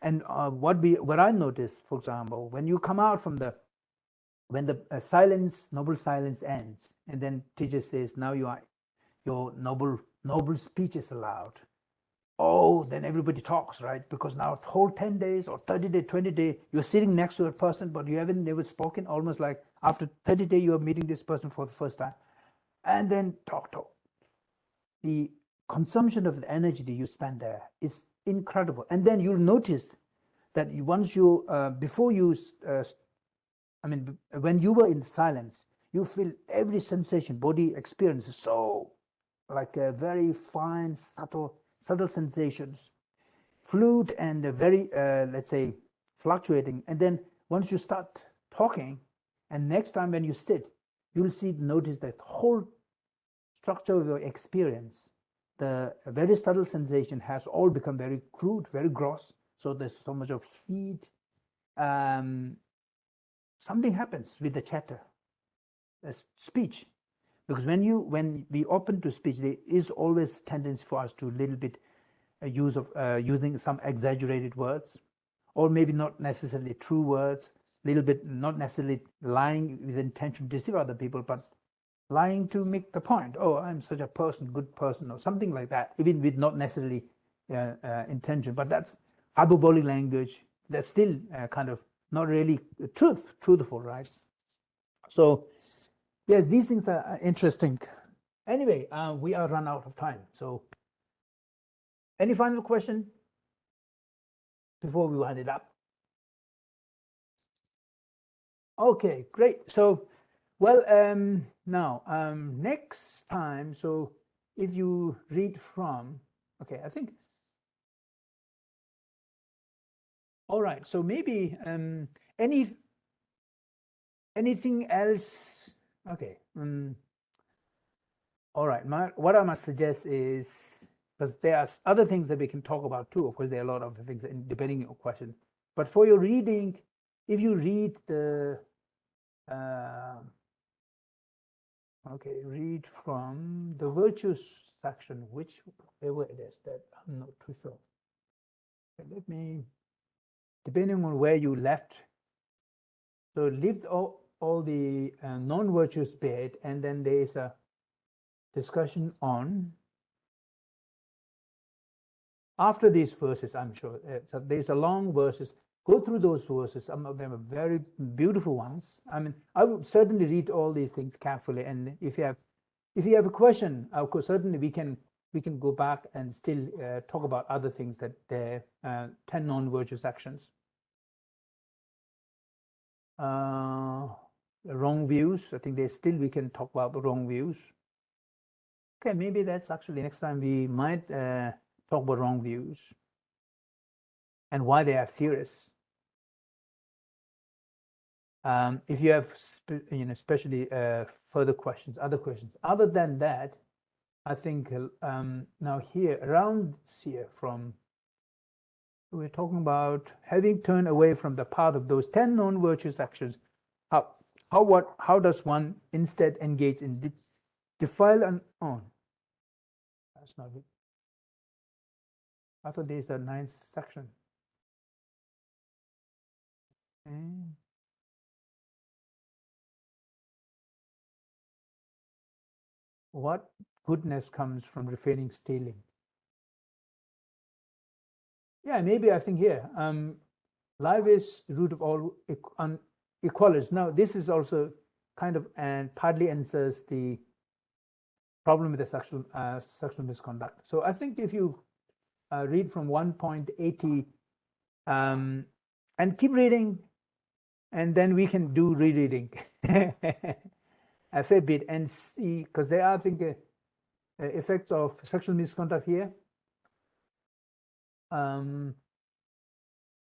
And what I noticed, for example, when you come out from when the silence, noble silence ends, and then teacher says, now your noble speech is allowed. Oh, then everybody talks, right? Because now whole 10 days or 30 days, 20 days, you're sitting next to a person, but you haven't never spoken, almost like after 30 days, you're meeting this person for the first time. And then talk. The consumption of the energy that you spend there is incredible. And then you'll notice that once you, when you were in silence, you feel every sensation, body experience is so like a very fine, subtle sensations, fluid and very, let's say, fluctuating. And then once you start talking, and next time when you sit, you'll notice that whole structure of your experience the very subtle sensation has all become very crude, very gross. So there's so much of heat. Something happens with the chatter, speech, because when we open to speech, there is always tendency for us to little bit use of using some exaggerated words, or maybe not necessarily true words, little bit not necessarily lying with intention to deceive other people, but lying to make the point. Oh, I'm such a person, good person, or something like that, even with not necessarily intention. But that's hyperbolic language. That's still kind of not really truthful, right? So yes, these things are interesting. Anyway, we are run out of time. So any final question before we wind it up? Okay, great. So, well, now next time, so if you read from, okay, I think, all right, so maybe anything else? Okay, all right, what I must suggest is, because there are other things that we can talk about too, of course, there are a lot of things depending on your question, but for your reading, if you read the, okay, read from the virtues section, whichever it is, that I'm not too sure. Okay, let me, depending on where you left, so leave all the non-virtuous bit, and then there is a discussion on, after these verses, I'm sure. So there's a long verses. Go through those verses. Some of them are very beautiful ones. I mean, I would certainly read all these things carefully. And if you have a question, of course, certainly we can go back and still talk about other things, that the 10 non-virtuous actions. The wrong views. I think we can talk about the wrong views. Okay, maybe that's actually next time we might talk about wrong views and why they are serious. If you have, especially further questions, other questions. Other than that, I think now here, around here, we're talking about having turned away from the path of those 10 non-virtuous actions. How does one instead engage in defile and on? That's not it. I thought there's a 9th section. Okay. What goodness comes from refraining stealing? Yeah, maybe I think here, life is the root of all inequalities. Now, this is also kind of, and partly answers the problem with the sexual misconduct. So I think if you read from 1.80 and keep reading, and then we can do rereading a fair bit and see, because there are, I think, effects of sexual misconduct here.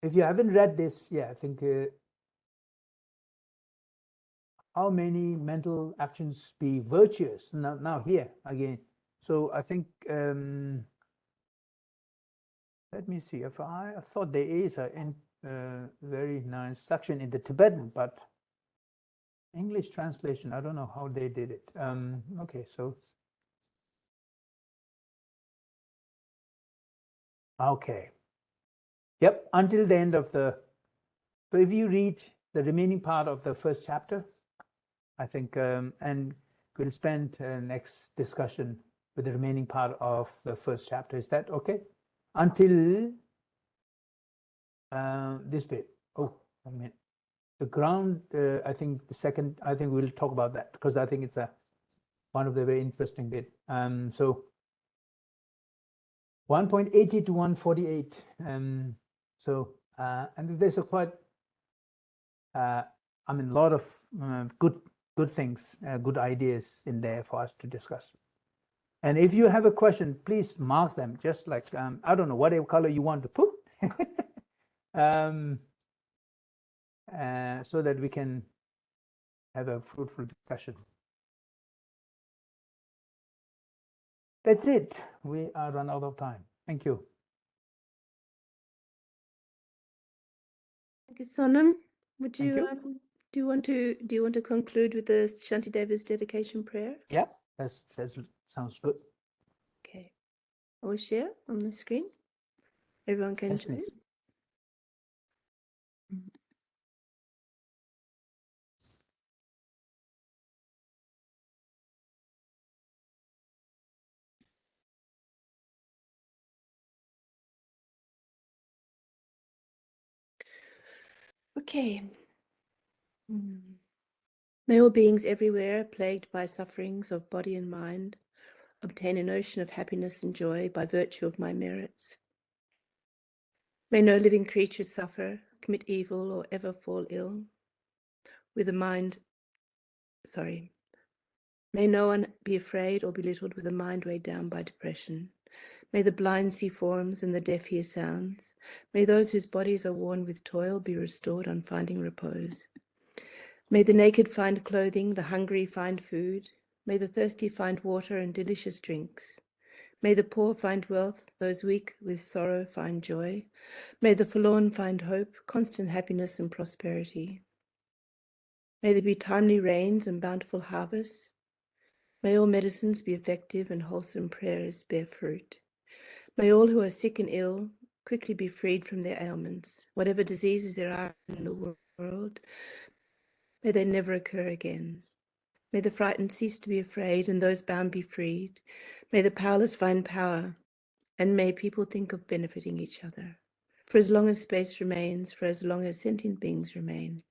If you haven't read this, yeah, I think how many mental actions be virtuous? Now here again. So I think let me see. If I thought there is a very nice section in the Tibetan, but English translation, I don't know how they did it. Okay, so okay. Yep, until the end of the, so if you read the remaining part of the first chapter, I think, and we'll spend next discussion with the remaining part of the first chapter. Is that okay? Until this bit. Oh, I mean, the ground, I think the second, I think we'll talk about that, because I think it's one of the very interesting bit. So 1.80 to 148. So, and there's a quite, I mean, a lot of good things, good ideas in there for us to discuss. And if you have a question, please mark them, just like, I don't know, whatever color you want to put, so that we can have a fruitful discussion. That's it. we are run out of time. Thank you. Thank you, Sonam. Would Thank you, you. do you want to conclude with the Shantideva's dedication prayer? Yeah, that sounds good. Okay. I will share on the screen. Everyone can Yes, join. please. Okay. May all beings everywhere, plagued by sufferings of body and mind, obtain an ocean of happiness and joy by virtue of my merits. May no living creature suffer, commit evil, or ever fall ill with a mind. May no one be afraid or belittled with a mind weighed down by depression. May the blind see forms and the deaf hear sounds. May those whose bodies are worn with toil be restored on finding repose. May the naked find clothing, the hungry find food. May the thirsty find water and delicious drinks. May the poor find wealth, those weak with sorrow find joy. May the forlorn find hope, constant happiness and prosperity. May there be timely rains and bountiful harvests. May all medicines be effective and wholesome prayers bear fruit. May all who are sick and ill quickly be freed from their ailments. Whatever diseases there are in the world, may they never occur again. May the frightened cease to be afraid and those bound be freed. May the powerless find power, and may people think of benefiting each other. For as long as space remains, for as long as sentient beings remain,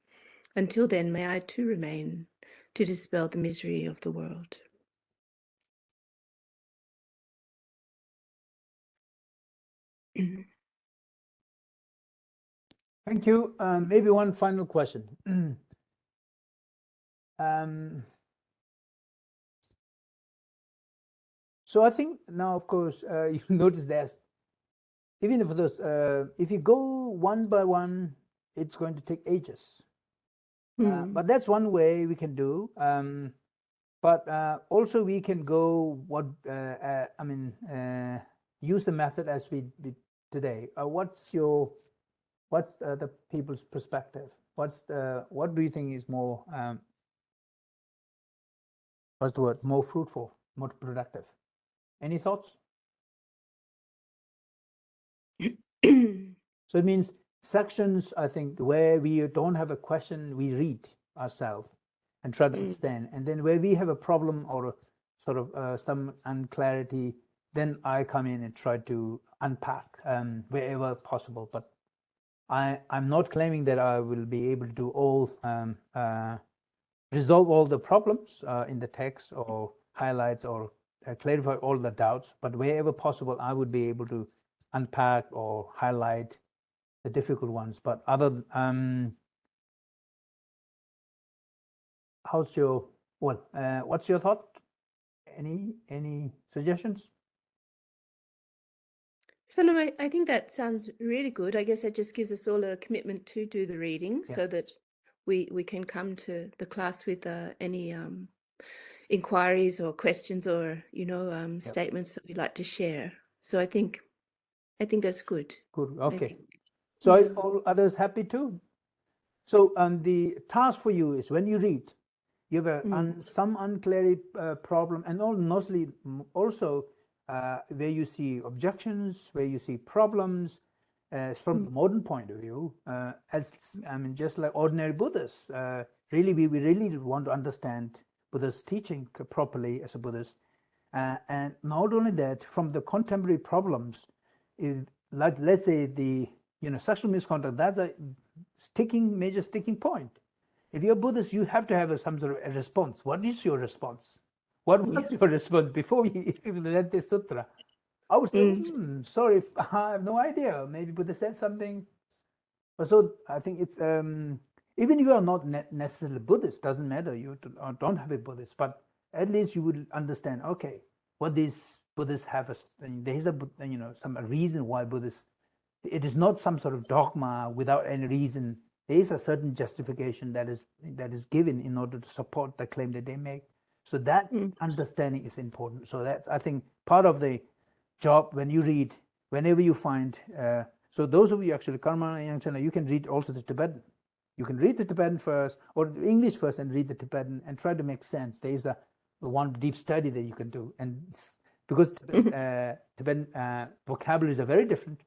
until then may I too remain to dispel the misery of the world. Thank you. Maybe one final question. So I think now, of course, you notice there's, even if those, if you go one by one, it's going to take ages. But that's one way we can do. But also we can go use the method as we did today. What's the people's perspective? What do you think is more, what's the word, more fruitful, more productive? Any thoughts? So it means sections, I think, where we don't have a question, we read ourselves and try to understand. And then where we have a problem or sort of some unclarity, then I come in and try to unpack wherever possible. But I'm not claiming that I will be able to do all, resolve all the problems in the text or highlights or clarify all the doubts, but wherever possible, I would be able to unpack or highlight the difficult ones. But other, what's your thought? Any suggestions? Sonam, I think that sounds really good. I guess that just gives us all a commitment to do the reading so that we can come to the class with any inquiries or questions or statements that we'd like to share. So I think that's good. Good. Okay. So are all others happy too? So the task for you is when you read, you have some unclear problem, and mostly also where you see objections, where you see problems from the modern point of view. Just like ordinary Buddhists, really, we really want to understand Buddha's teaching properly as a Buddhist, and not only that, from the contemporary problems, like let's say the sexual misconduct, that's a major sticking point. If you're Buddhist, you have to have some sort of a response. What is your response? What was your response before we read this sutra? I would say, sorry, I have no idea. Maybe Buddha said something. So I think it's, even if you are not necessarily Buddhist, doesn't matter, you don't have a Buddhist, but at least you would understand, okay, what these Buddhists have, there is some reason why Buddhists, it is not some sort of dogma without any reason. There is a certain justification that is given in order to support the claim that they make. So that understanding is important. So that's, I think, part of the job when you read, whenever you find, so those of you actually, Karma and Yangchana, you can read also the Tibetan. You can read the Tibetan first, or the English first, and read the Tibetan and try to make sense. There is the one deep study that you can do. And because Tibetan vocabularies are very different.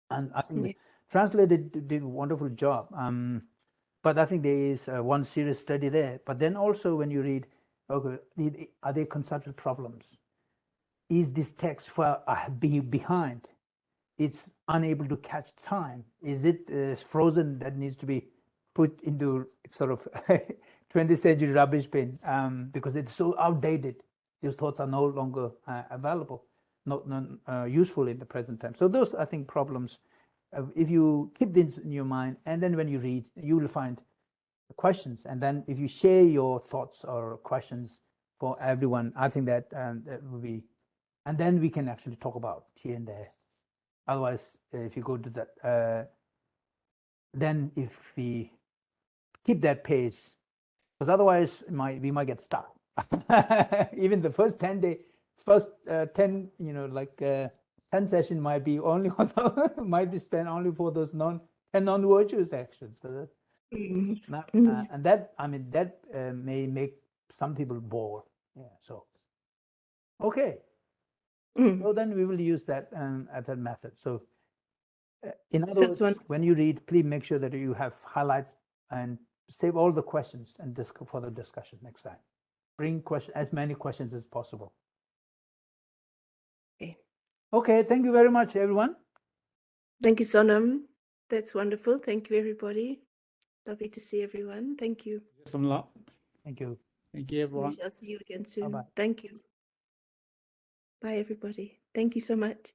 And I think the translator did a wonderful job. But I think there is one serious study there. But then also when you read, okay, are there conceptual problems? Is this text behind? It's unable to catch time. Is it frozen that needs to be put into sort of 20th century rubbish bin because it's so outdated? Those thoughts are no longer available, not useful in the present time. So those, I think, problems, if you keep this in your mind, and then when you read, you will find questions. And then if you share your thoughts or questions for everyone, I think that that will be, and then we can actually talk about here and there. Otherwise, if you go to that, then if we keep that pace, because otherwise we might get stuck. Even the first 10 days, first 10, 10 session might be only might be spent only for those non-virtuous actions. So that, and that, I mean, that may make some people bored. Yeah. So, okay. So then we will use that as a method. So in other words, when you read, please make sure that you have highlights and save all the questions and for the discussion next time. Bring as many questions as possible. Okay, thank you very much, everyone. Thank you, Sonam. That's wonderful. Thank you, everybody. Lovely to see everyone. Thank you. Thank you. Thank you, everyone. We shall see you again soon. Bye-bye. Thank you. Bye, everybody. Thank you so much.